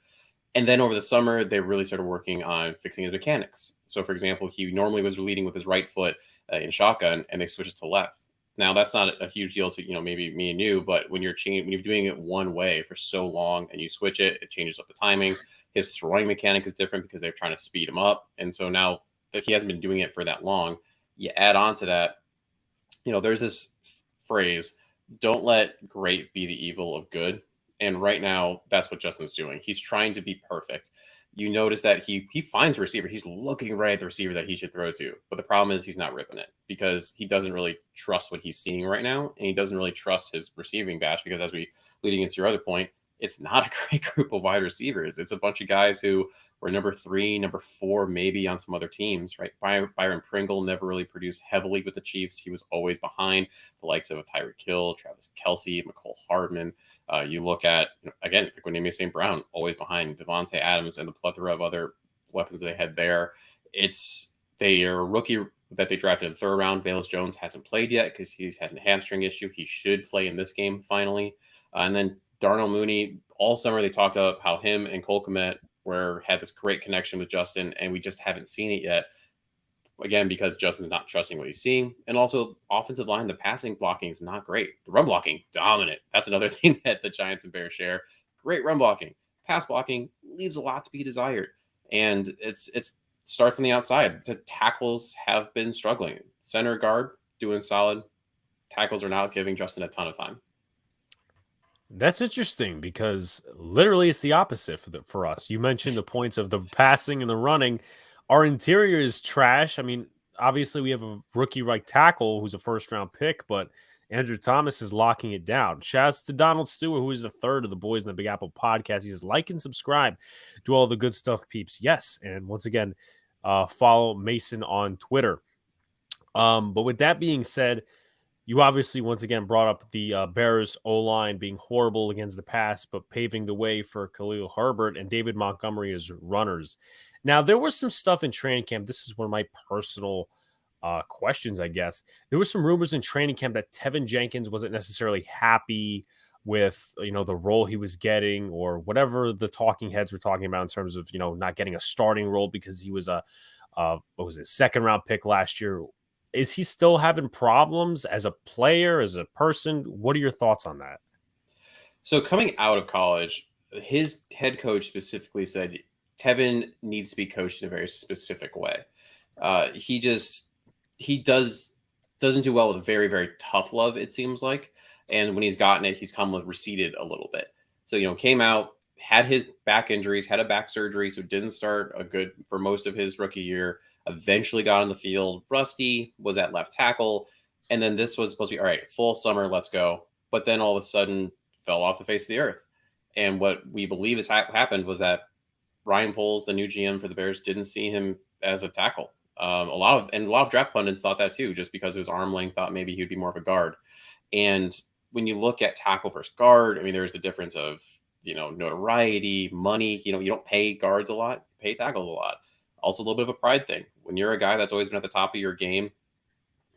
And then over the summer, they really started working on fixing his mechanics. So, for example, he normally was leading with his right foot in shotgun, and they switched it to left. Now, that's not a huge deal to, maybe me and you, but when you're doing it one way for so long and you switch it, it changes up the timing. His throwing mechanic is different because they're trying to speed him up. And so now that he hasn't been doing it for that long, you add on to that, there's this phrase, don't let great be the evil of good. And right now, that's what Justin's doing. He's trying to be perfect. You notice that he finds a receiver. He's looking right at the receiver that he should throw to. But the problem is he's not ripping it because he doesn't really trust what he's seeing right now. And he doesn't really trust his receiving batch because leading into your other point, it's not a great group of wide receivers. It's a bunch of guys who were number 3, number 4, maybe on some other teams, right? Byron Pringle never really produced heavily with the Chiefs. He was always behind the likes of Tyreek Hill, Travis Kelce, McCole Hardman. You look at, again, Equanimeous St. Brown, always behind Devontae Adams and the plethora of other weapons they had there. They are a rookie that they drafted in the 3rd round. Velus Jones hasn't played yet because he's had a hamstring issue. He should play in this game finally. And then Darnell Mooney, all summer they talked about how him and Cole Kmet had this great connection with Justin, and we just haven't seen it yet. Again, because Justin's not trusting what he's seeing. And also, offensive line, the passing blocking is not great. The run blocking, dominant. That's another thing that the Giants and Bears share. Great run blocking. Pass blocking leaves a lot to be desired. And it starts on the outside. The tackles have been struggling. Center guard, doing solid. Tackles are now giving Justin a ton of time. That's interesting because literally it's the opposite for us. You mentioned the points of the passing and the running. Our interior is trash. I mean, obviously we have a rookie right tackle who's a 1st-round pick, but Andrew Thomas is locking it down. Shouts to Donald Stewart, who is the 3rd of the Boys in the Big Apple podcast. He says, like and subscribe to all the good stuff, peeps. Yes, and once again, follow Mason on Twitter. But with that being said, you obviously, once again, brought up the Bears O-line being horrible against the pass, but paving the way for Khalil Herbert and David Montgomery as runners. Now, there was some stuff in training camp. This is one of my personal questions, I guess. There were some rumors in training camp that Tevin Jenkins wasn't necessarily happy with, the role he was getting or whatever the talking heads were talking about in terms of, not getting a starting role because he was a 2nd-round pick last year. Is he still having problems as a player, as a person? What are your thoughts on that? So coming out of college, his head coach specifically said, Tevin needs to be coached in a very specific way. He doesn't do well with very, very tough love, it seems like. And when he's gotten it, he's come with receded a little bit. So, came out, had his back injuries, had a back surgery, so didn't start a good for most of his rookie year. Eventually got on the field, rusty, was at left tackle. And then this was supposed to be, all right, full summer, let's go. But then all of a sudden fell off the face of the earth. And what we believe has happened was that Ryan Poles, the new GM for the Bears, didn't see him as a tackle. A lot of draft pundits thought that too, just because of his arm length, thought maybe he would be more of a guard. And when you look at tackle versus guard, I mean, there's the difference of, notoriety, money. You don't pay guards a lot, you pay tackles a lot. Also a little bit of a pride thing. When you're a guy that's always been at the top of your game,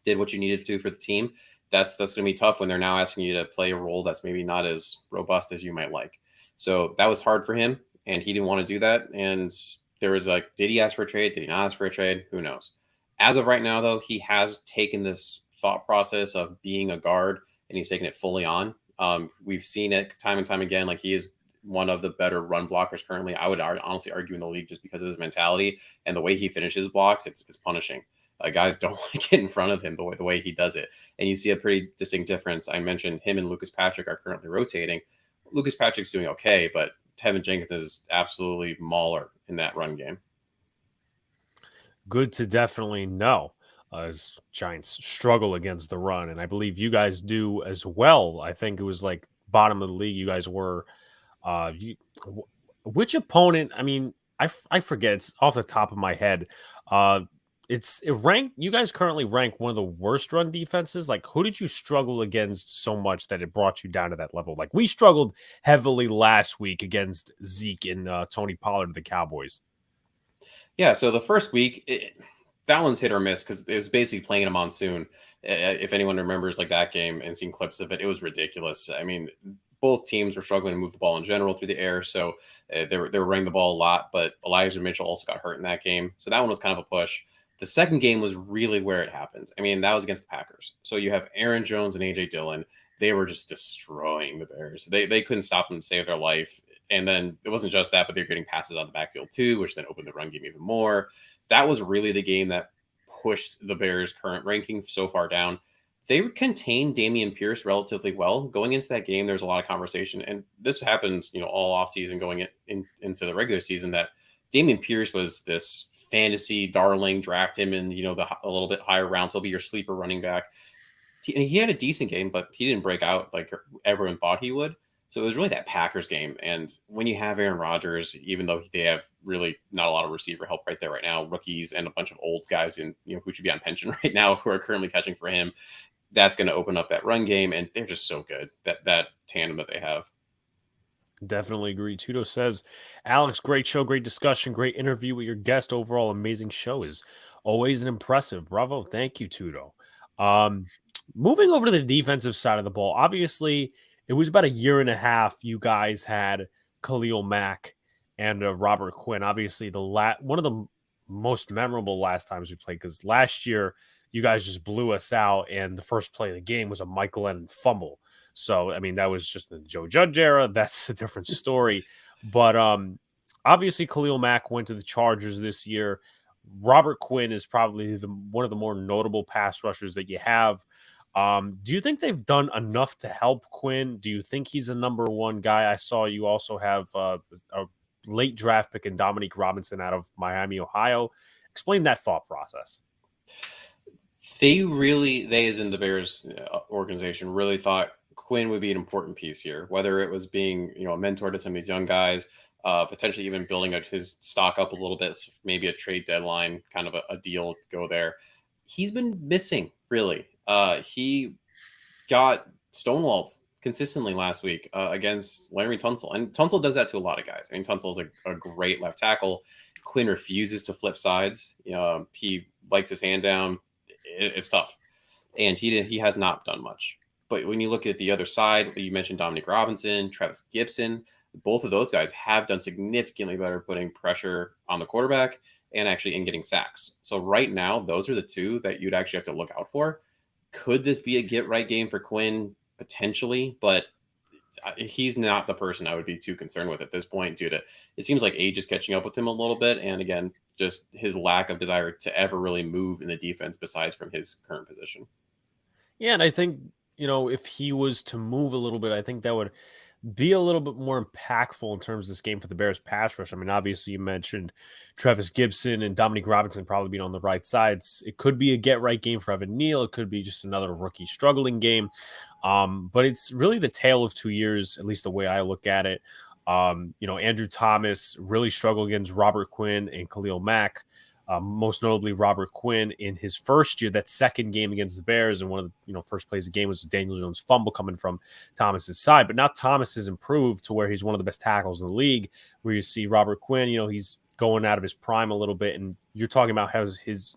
did what you needed to do for the team, that's going to be tough when they're now asking you to play a role that's maybe not as robust as you might like. So that was hard for him, and he didn't want to do that. And there was did he ask for a trade? Did he not ask for a trade? Who knows? As of right now, though, he has taken this thought process of being a guard, and he's taken it fully on. We've seen it time and time again. He is one of the better run blockers currently. I would honestly argue in the league just because of his mentality and the way he finishes blocks. It's punishing. Guys don't want to get in front of him the way he does it. And you see a pretty distinct difference. I mentioned him and Lucas Patrick are currently rotating. Lucas Patrick's doing okay, but Tevin Jenkins is absolutely mauler in that run game. Good to definitely know as Giants struggle against the run. And I believe you guys do as well. I think it was bottom of the league. You guys were, which opponent? I mean, I forget. It's off the top of my head. It ranked. You guys currently rank one of the worst run defenses. Who did you struggle against so much that it brought you down to that level? We struggled heavily last week against Zeke and Tony Pollard of the Cowboys. Yeah, so the first week, that one's hit or miss because it was basically playing in a monsoon. If anyone remembers that game and seen clips of it, it was ridiculous. I mean, both teams were struggling to move the ball in general through the air, so they were running the ball a lot. But Elijah Mitchell also got hurt in that game, so that one was kind of a push. The second game was really where it happened. I mean, that was against the Packers. So you have Aaron Jones and A.J. Dillon. They were just destroying the Bears. They couldn't stop them to save their life. And then it wasn't just that, but they're getting passes on the backfield too, which then opened the run game even more. That was really the game that pushed the Bears' current ranking so far down. They contained Dameon Pierce relatively well. Going into that game, there was a lot of conversation. And this happens, all offseason going into the regular season, that Dameon Pierce was this fantasy darling, draft him in, a little bit higher rounds. He'll be your sleeper running back. And he had a decent game, but he didn't break out like everyone thought he would. So it was really that Packers game. And when you have Aaron Rodgers, even though they have really not a lot of receiver help right there right now, rookies and a bunch of old guys who should be on pension right now who are currently catching for him, that's going to open up that run game. And they're just so good, that tandem that they have. Definitely agree. Tudo says, Alex, great show, great discussion, great interview with your guest. Overall, amazing show. Is always an impressive. Bravo. Thank you, Tudo. Moving over to the defensive side of the ball, obviously, it was about a year and a half you guys had Khalil Mack and Robert Quinn. Obviously, one of the most memorable last times we played, because last year you guys just blew us out, and the first play of the game was a Michael Lennon fumble. So, I mean, that was just the Joe Judge era. That's a different story. But obviously, Khalil Mack went to the Chargers this year. Robert Quinn is probably one of the more notable pass rushers that you have. Do you think they've done enough to help Quinn? Do you think he's a number one guy? I saw you also have a late draft pick in Dominique Robinson out of Miami, Ohio. Explain that thought process. They as in the Bears organization, really thought Quinn would be an important piece here, whether it was being, a mentor to some of these young guys, potentially even building his stock up a little bit, maybe a trade deadline, kind of a deal to go there. He's been missing, really. He got stonewalled consistently last week against Larry Tunsil. And Tunsil does that to a lot of guys. I mean, Tunsil's a great left tackle. Quinn refuses to flip sides. He likes his hand down. It's tough. And he has not done much. But when you look at the other side, you mentioned Dominique Robinson, Travis Gibson, both of those guys have done significantly better putting pressure on the quarterback and actually in getting sacks. So right now, those are the two that you'd actually have to look out for. Could this be a get right game for Quinn? Potentially, but he's not the person I would be too concerned with at this point due to it seems like age is catching up with him a little bit. And again, just his lack of desire to ever really move in the defense besides from his current position. Yeah, and I think, if he was to move a little bit, I think that would be a little bit more impactful in terms of this game for the Bears pass rush. I mean, obviously you mentioned Travis Gibson and Dominique Robinson probably being on the right sides. It could be a get right game for Evan Neal. It could be just another rookie struggling game. But it's really the tale of 2 years, at least the way I look at it. Andrew Thomas really struggled against Robert Quinn and Khalil Mack. Most notably Robert Quinn in his first year, that second game against the Bears, and one of the first plays of the game was a Daniel Jones fumble coming from Thomas's side. But now Thomas has improved to where he's one of the best tackles in the league. Where you see Robert Quinn, he's going out of his prime a little bit, and you're talking about how his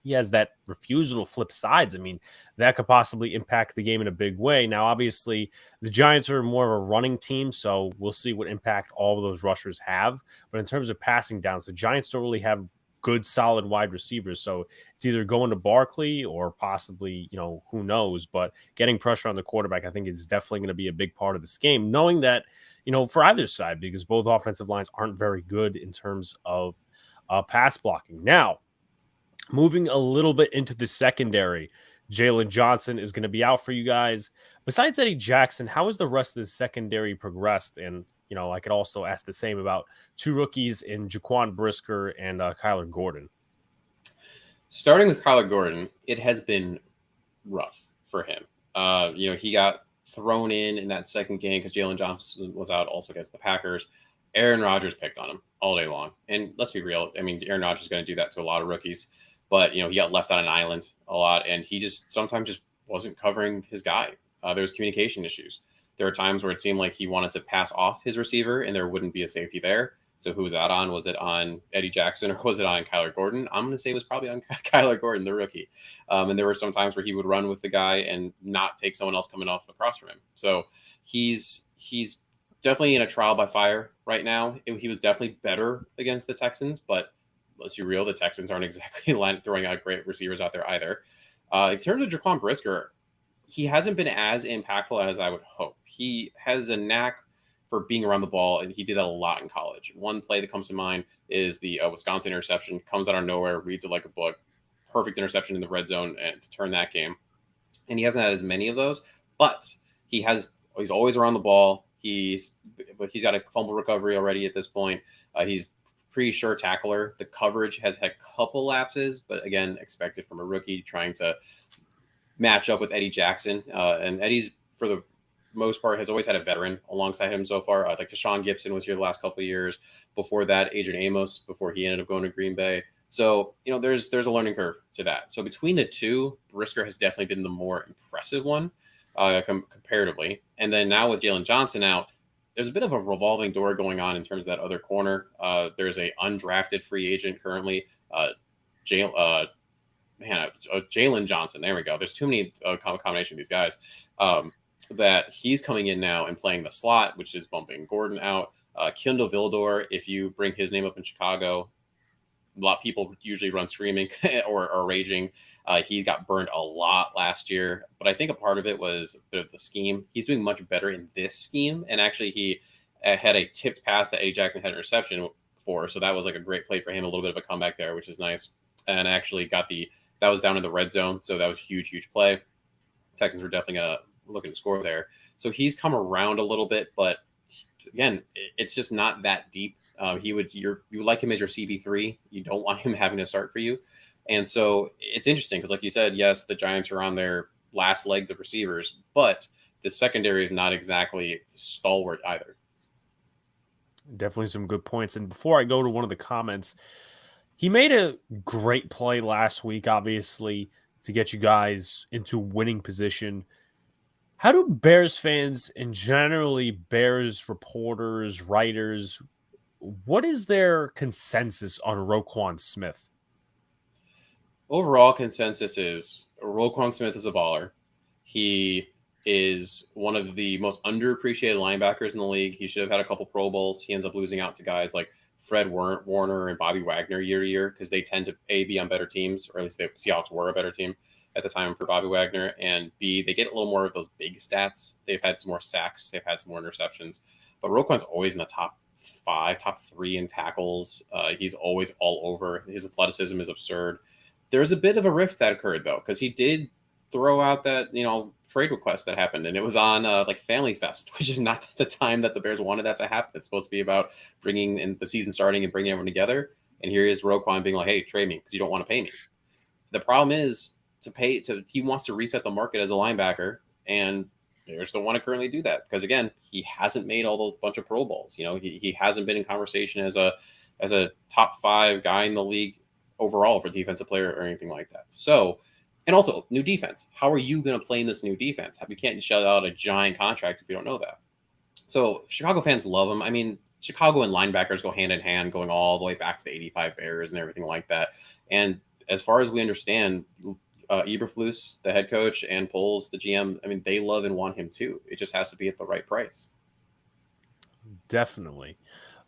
he has that refusal to flip sides. I mean, that could possibly impact the game in a big way. Now, obviously, the Giants are more of a running team, so we'll see what impact all of those rushers have. But in terms of passing downs, the Giants don't really have good, solid wide receivers. So it's either going to Barkley or possibly, who knows. But getting pressure on the quarterback, I think, is definitely going to be a big part of this game, knowing that, for either side, because both offensive lines aren't very good in terms of pass blocking. Now, moving a little bit into the secondary, Jalen Johnson is going to be out for you guys. Besides Eddie Jackson, how has the rest of the secondary progressed? And I could also ask the same about two rookies in Jaquan Brisker and Kyler Gordon. Starting with Kyler Gordon, it has been rough for him. He got thrown in that second game because Jalen Johnson was out also against the Packers. Aaron Rodgers picked on him all day long. And let's be real. I mean, Aaron Rodgers is going to do that to a lot of rookies. But, he got left on an island a lot. And he sometimes just wasn't covering his guy. There was communication issues. There were times where it seemed like he wanted to pass off his receiver and there wouldn't be a safety there. So who was that on? Was it on Eddie Jackson or was it on Kyler Gordon? I'm going to say it was probably on Kyler Gordon, the rookie. And there were some times where he would run with the guy and not take someone else coming off across from him. So he's definitely in a trial by fire right now. He was definitely better against the Texans, but let's be real, the Texans aren't exactly throwing out great receivers out there either. In terms of Jaquan Brisker, he hasn't been as impactful as I would hope. He has a knack for being around the ball, and he did that a lot in college. One play that comes to mind is the Wisconsin interception. Comes out of nowhere, reads it like a book. Perfect interception in the red zone and to turn that game. And he hasn't had as many of those, but he's always around the ball. He's got a fumble recovery already at this point. He's pretty sure tackler. The coverage has had a couple lapses, but again, expected from a rookie trying to match up with Eddie Jackson. And Eddie's, for the most part, has always had a veteran alongside him so far. Like Deshaun Gibson was here the last couple of years. Before that, Adrian Amos, before he ended up going to Green Bay. So, there's a learning curve to that. So between the two, Brisker has definitely been the more impressive one comparatively. And then now with Jalen Johnson out, there's a bit of a revolving door going on in terms of that other corner. There's a undrafted free agent currently, Jalen Johnson. There we go. There's too many combination of these guys that he's coming in now and playing the slot, which is bumping Gordon out. Kindle Vildor, if you bring his name up in Chicago, a lot of people usually run screaming or raging. He got burned a lot last year, but I think a part of it was a bit of the scheme. He's doing much better in this scheme, and actually he had a tipped pass that Eddie Jackson had an interception for, so that was like a great play for him, a little bit of a comeback there, which is nice, and actually that was down in the red zone, so that was huge play. Texans were definitely looking to score there, so he's come around a little bit, but again, it's just not that deep. You would like him as your CB3. You don't want him having to start for you. And so it's interesting because, like you said, yes, the Giants are on their last legs of receivers, but the secondary is not exactly stalwart either. Definitely some good points. And before I go to one of the comments, he made a great play last week, obviously, to get you guys into winning position. How do Bears fans and generally Bears reporters, writers, what is their consensus on Roquan Smith? Overall consensus is Roquan Smith is a baller. He is one of the most underappreciated linebackers in the league. He should have had a couple Pro Bowls. He ends up losing out to guys like Fred Warner and Bobby Wagner year to year because they tend to be on better teams, or at least the Seahawks were a better team. at the time for Bobby Wagner, and B, they get a little more of those big stats. They've had some more sacks, they've had some more interceptions, but Roquan's always in the top 5, top 3 in tackles. He's always all over. His athleticism is absurd. There's a bit of a rift that occurred though, because he did throw out that trade request that happened, and it was on like Family Fest, which is not the time that the Bears wanted that to happen. It's supposed to be about bringing in the season starting and bringing everyone together. And here is Roquan being like, "Hey, trade me because you don't want to pay me." The problem is he wants to reset the market as a linebacker, and Bears don't want to currently do that because again, he hasn't made all those bunch of Pro Bowls. He hasn't been in conversation as a top 5 guy in the league overall for defensive player or anything like that. So. And also, new defense. How are you going to play in this new defense? You can't shell out a giant contract if you don't know that. So Chicago fans love him. I mean, Chicago and linebackers go hand in hand, going all the way back to the 85 Bears and everything like that. And as far as we understand, Eberflus, the head coach, and Poles, the GM, I mean, they love and want him too. It just has to be at the right price. Definitely.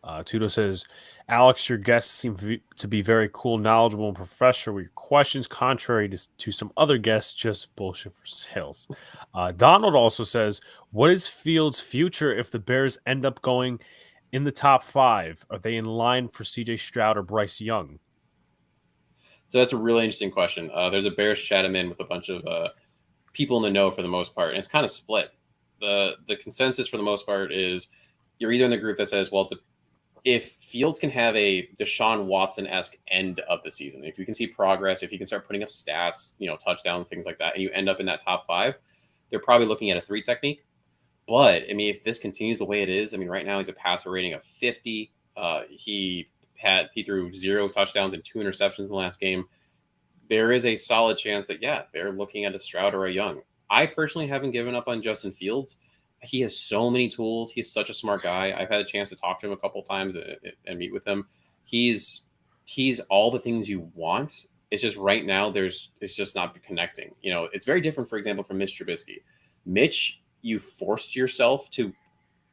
Tudo says, Alex, your guests seem to be very cool, knowledgeable, and professional with your questions, contrary to some other guests, just bullshit for sales. Donald also says, what is Fields' future if the Bears end up going in the top 5? Are they in line for CJ Stroud or Bryce Young? So that's a really interesting question. There's a Bears chat I'm in with a bunch of people in the know for the most part, and it's kind of split. The consensus for the most part is you're either in the group that says, well, if Fields can have a Deshaun Watson-esque end of the season, if you can see progress, if you can start putting up stats, touchdowns, things like that, and you end up in that top 5, they're probably looking at a 3 technique. But, I mean, if this continues the way it is, I mean, right now he's a passer rating of 50. He threw 0 touchdowns and 2 interceptions in the last game. There is a solid chance that, they're looking at a Stroud or a Young. I personally haven't given up on Justin Fields. He has so many tools. He's such a smart guy. I've had a chance to talk to him a couple times and meet with him. He's all the things you want. It's just right now it's just not connecting. It's very different, for example, from Mitch Trubisky. Mitch, you forced yourself to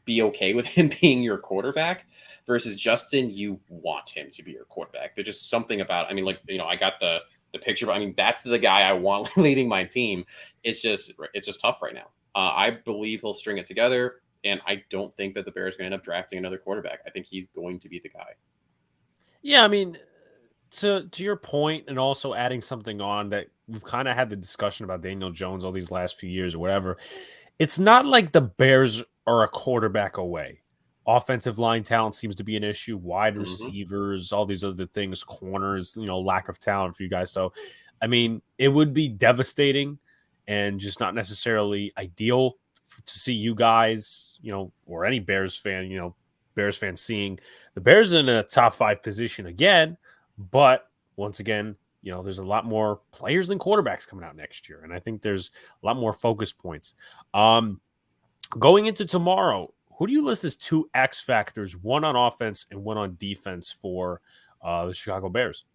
be okay with him being your quarterback versus Justin, you want him to be your quarterback. There's just something about, I mean, I got the picture, but I mean, that's the guy I want leading my team. It's just tough right now. I believe he'll string it together, and I don't think that the Bears are going to end up drafting another quarterback. I think he's going to be the guy. Yeah, I mean, to your point, and also adding something on that we've kind of had the discussion about Daniel Jones all these last few years or whatever. It's not like the Bears are a quarterback away. Offensive line talent seems to be an issue. Wide receivers, all these other things, corners, lack of talent for you guys. So, I mean, it would be devastating and just not necessarily ideal to see you guys, or any Bears fan, seeing the Bears in a top 5 position again. But once again, there's a lot more players than quarterbacks coming out next year. And I think there's a lot more focus points. Going into tomorrow, who do you list as 2 X factors, one on offense and one on defense for the Chicago Bears?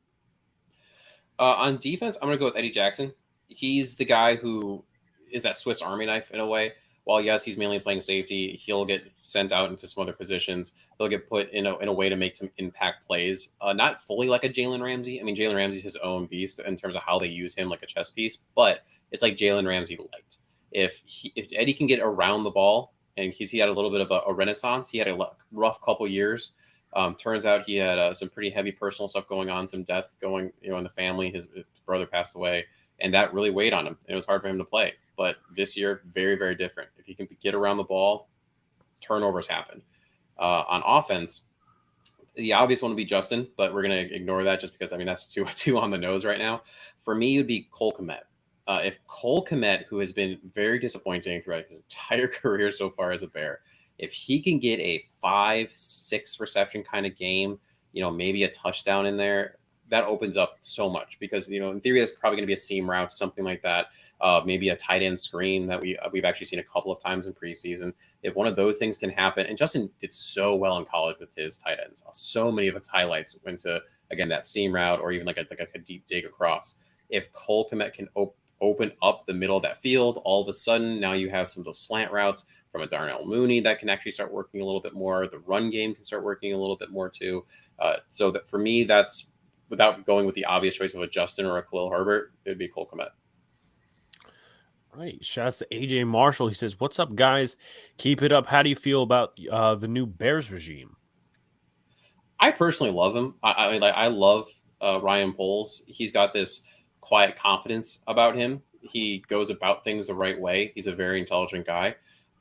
On defense, I'm going to go with Eddie Jackson. He's the guy who is that Swiss Army knife in a way. While, yes, he's mainly playing safety, he'll get sent out into some other positions. He'll get put in a way to make some impact plays. Not fully like a Jalen Ramsey. I mean, Jalen Ramsey's his own beast in terms of how they use him like a chess piece, but it's like Jalen Ramsey light. If Eddie can get around the ball, and he had a little bit of a renaissance. He had a rough couple years. Turns out he had some pretty heavy personal stuff going on, some death going in the family. His brother passed away, and that really weighed on him. It was hard for him to play. But this year, very, very different. If he can get around the ball, turnovers happen. On offense, the obvious one would be Justin, but we're going to ignore that just because, I mean, that's too on the nose right now. For me, it would be Cole Kmet. If Cole Kmet, who has been very disappointing throughout his entire career so far as a Bear, if he can get a 5-6 reception kind of game, maybe a touchdown in there, that opens up so much because, in theory, that's probably going to be a seam route, something like that. Maybe a tight end screen that we've actually seen a couple of times in preseason. If one of those things can happen, and Justin did so well in college with his tight ends, so many of his highlights went to, again, that seam route or even like a deep dig across. If Cole Kmet can open up the middle of that field, all of a sudden now you have some of those slant routes from a Darnell Mooney that can actually start working a little bit more. The run game can start working a little bit more too. So that for me, that's without going with the obvious choice of a Justin or a Khalil Herbert, it would be Cole Kmet. Right. Shouts to AJ Marshall. He says, "What's up, guys? Keep it up. How do you feel about the new Bears regime?" I personally love him. I mean, like, I love Ryan Poles. He's got this quiet confidence about him. He goes about things the right way. He's a very intelligent guy,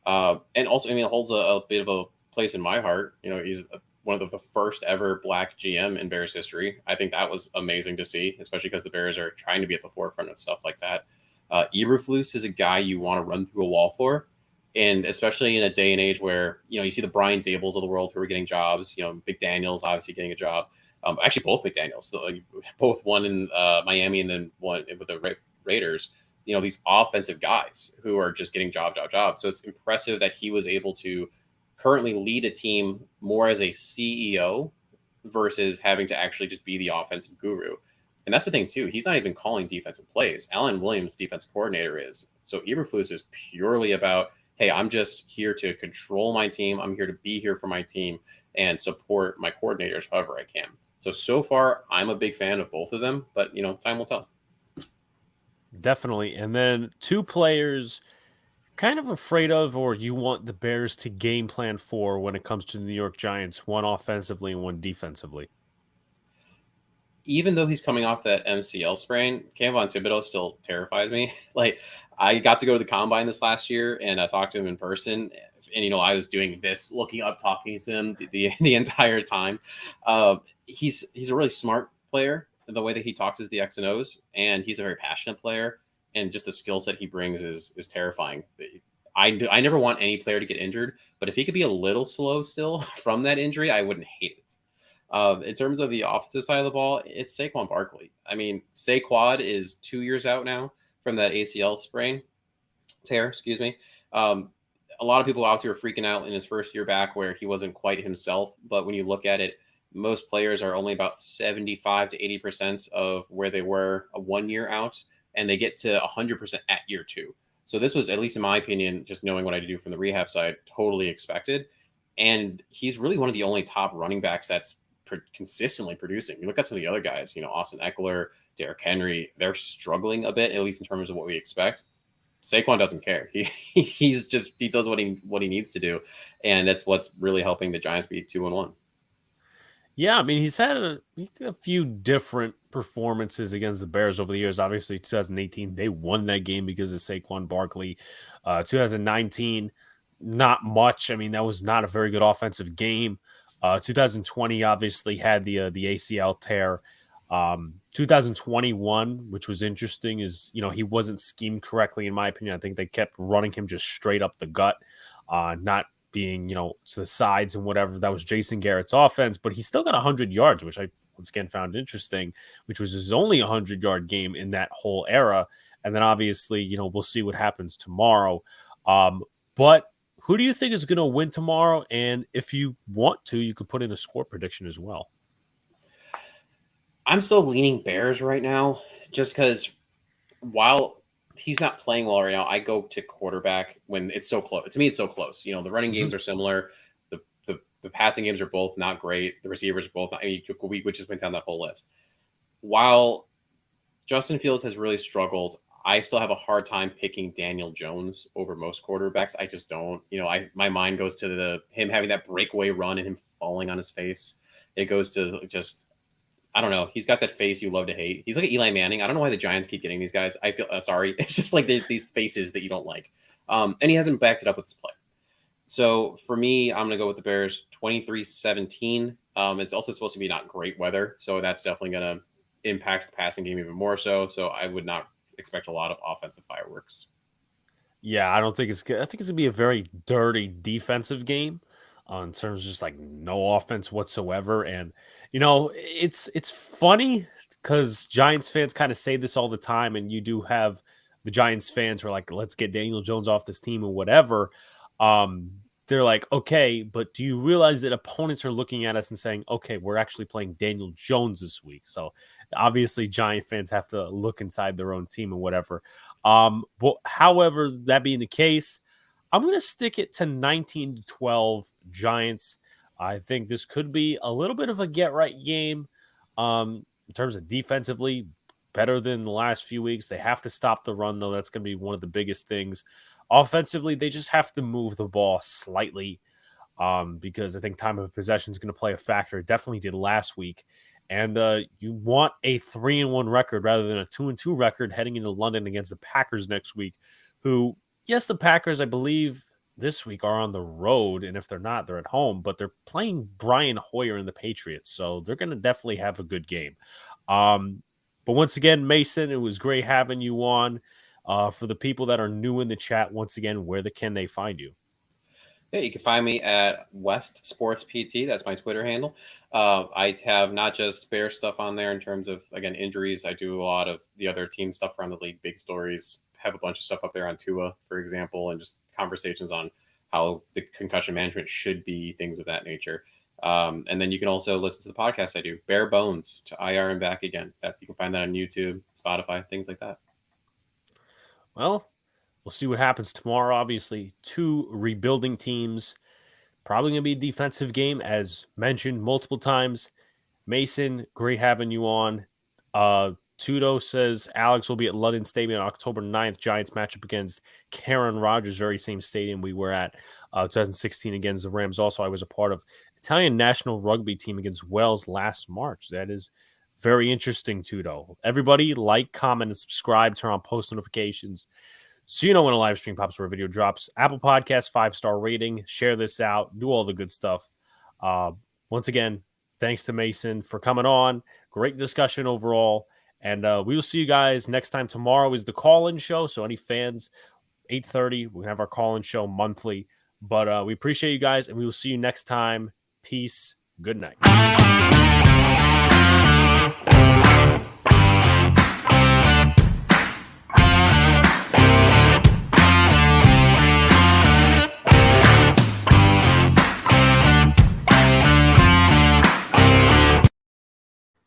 and also, I mean, holds a bit of a place in my heart. You know, he's one of the first ever Black GM in Bears history. I think that was amazing to see, especially because the Bears are trying to be at the forefront of stuff like that. Eberflus is a guy you want to run through a wall for. And especially in a day and age where, you know, you see the Brian Dables of the world who are getting jobs, you know, McDaniels obviously getting a job. Actually, both McDaniels, both one in Miami and then one with the Raiders. You know, these offensive guys who are just getting job. So it's impressive that he was able to currently lead a team more as a CEO versus having to actually just be the offensive guru. And that's the thing, too. He's not even calling defensive plays. Alan Williams, defensive coordinator, is. So Eberflus is purely about, hey, I'm just here to control my team. I'm here to be here for my team and support my coordinators however I can. So far, I'm a big fan of both of them, but, you know, time will tell. Definitely. And then two players kind of afraid of, or you want the Bears to game plan for when it comes to the New York Giants, one offensively and one defensively. Even though he's coming off that MCL sprain, Kevon Thibodeau still terrifies me. Like, I got to go to the combine this last year and I talked to him in person. And, you know, I was doing this, looking up, talking to him the entire time. He's a really smart player. The way that he talks is the X and O's, and he's a very passionate player. And just the skill set he brings is terrifying. I never want any player to get injured, but if he could be a little slow still from that injury, I wouldn't hate it. In terms of the offensive side of the ball, it's Saquon Barkley. I mean, Saquad is 2 years out now from that ACL tear, excuse me. A lot of people obviously were freaking out in his first year back where he wasn't quite himself. But when you look at it, most players are only about 75 to 80% of where they were 1 year out, and they get to 100% at year 2. So this was, at least in my opinion, just knowing what I do from the rehab side, totally expected. And he's really one of the only top running backs that's consistently producing. You look at some of the other guys, you know, Austin Eckler, Derrick Henry, they're struggling a bit, at least in terms of what we expect. Saquon doesn't care. He does what he needs to do, and that's what's really helping the Giants be 2-1. Yeah, I mean, he's had a few different performances against the Bears over the years. Obviously, 2018, they won that game because of Saquon Barkley. 2019, not much. I mean, that was not a very good offensive game. 2020 obviously had the ACL tear. 2021, which was interesting, is, you know, he wasn't schemed correctly, in my opinion. I think they kept running him just straight up the gut, not being, you know, to the sides and whatever. That was Jason Garrett's offense, but he still got 100 yards, which I once again found interesting, which was his only 100-yard game in that whole era. And then obviously, you know, we'll see what happens tomorrow. But who do you think is going to win tomorrow? And if you want to, you could put in a score prediction as well. I'm still leaning Bears right now, just because while he's not playing well right now, I go to quarterback when it's so close. To me, it's so close. You know, the running games are similar. The passing games are both not great. The receivers are both not. I mean, we just went down that whole list. While Justin Fields has really struggled, I still have a hard time picking Daniel Jones over most quarterbacks. I just don't. You know, my mind goes to him having that breakaway run and him falling on his face. It goes to just, I don't know. He's got that face you love to hate. He's like Eli Manning. I don't know why the Giants keep getting these guys. I feel sorry. It's just like these faces that you don't like. And he hasn't backed it up with his play. So for me, I'm going to go with the Bears 23-17. It's also supposed to be not great weather, so that's definitely going to impact the passing game even more so. So I would not expect a lot of offensive fireworks. Yeah, I don't think it's good. I think it's going to be a very dirty defensive game in terms of just like no offense whatsoever. And, you know, it's funny because Giants fans kind of say this all the time, and you do have the Giants fans who are like, let's get Daniel Jones off this team and whatever. They're like, okay, but do you realize that opponents are looking at us and saying, okay, we're actually playing Daniel Jones this week? So obviously Giant fans have to look inside their own team and whatever. But however, that being the case, I'm going to stick it to 19-12 Giants. I think this could be a little bit of a get right game in terms of defensively. better than the last few weeks. They have to stop the run, though. That's going to be one of the biggest things. Offensively, they just have to move the ball slightly because I think time of possession is going to play a factor. It definitely did last week. And you want a 3-1 record rather than a 2-2 record heading into London against the Packers next week, who, yes, the Packers, I believe, this week are on the road, and if they're not, they're at home, but they're playing Brian Hoyer and the Patriots, so they're going to definitely have a good game. But once again, Mason, it was great having you on. For the people that are new in the chat, once again, where can they find you? Yeah, you can find me at West Sports PT. That's my Twitter handle. I have not just Bear stuff on there in terms of, again, injuries. I do a lot of the other team stuff around the league, big stories. Have a bunch of stuff up there on Tua, for example, and just conversations on how the concussion management should be, things of that nature. And then you can also listen to the podcast I do, Bare Bones to IR and Back Again. You can find that on YouTube, Spotify, things like that. Well, we'll see what happens tomorrow. Obviously, 2 rebuilding teams. Probably going to be a defensive game, as mentioned multiple times. Mason, great having you on. Tudo says Alex will be at London Stadium on October 9th. Giants matchup against Karen Rodgers, very same stadium we were at 2016 against the Rams. Also, I was a part of Italian national rugby team against Wales last March. That is very interesting, Tudo. Everybody like, comment, and subscribe. Turn on post notifications so you know when a live stream pops or a video drops. Apple Podcast, 5-star rating. Share this out. Do all the good stuff. Once again, thanks to Mason for coming on. Great discussion overall. And we will see you guys next time. Tomorrow is the call-in show. So any fans, 8:30, we're going to have our call-in show monthly. But we appreciate you guys, and we will see you next time. Peace. Good night.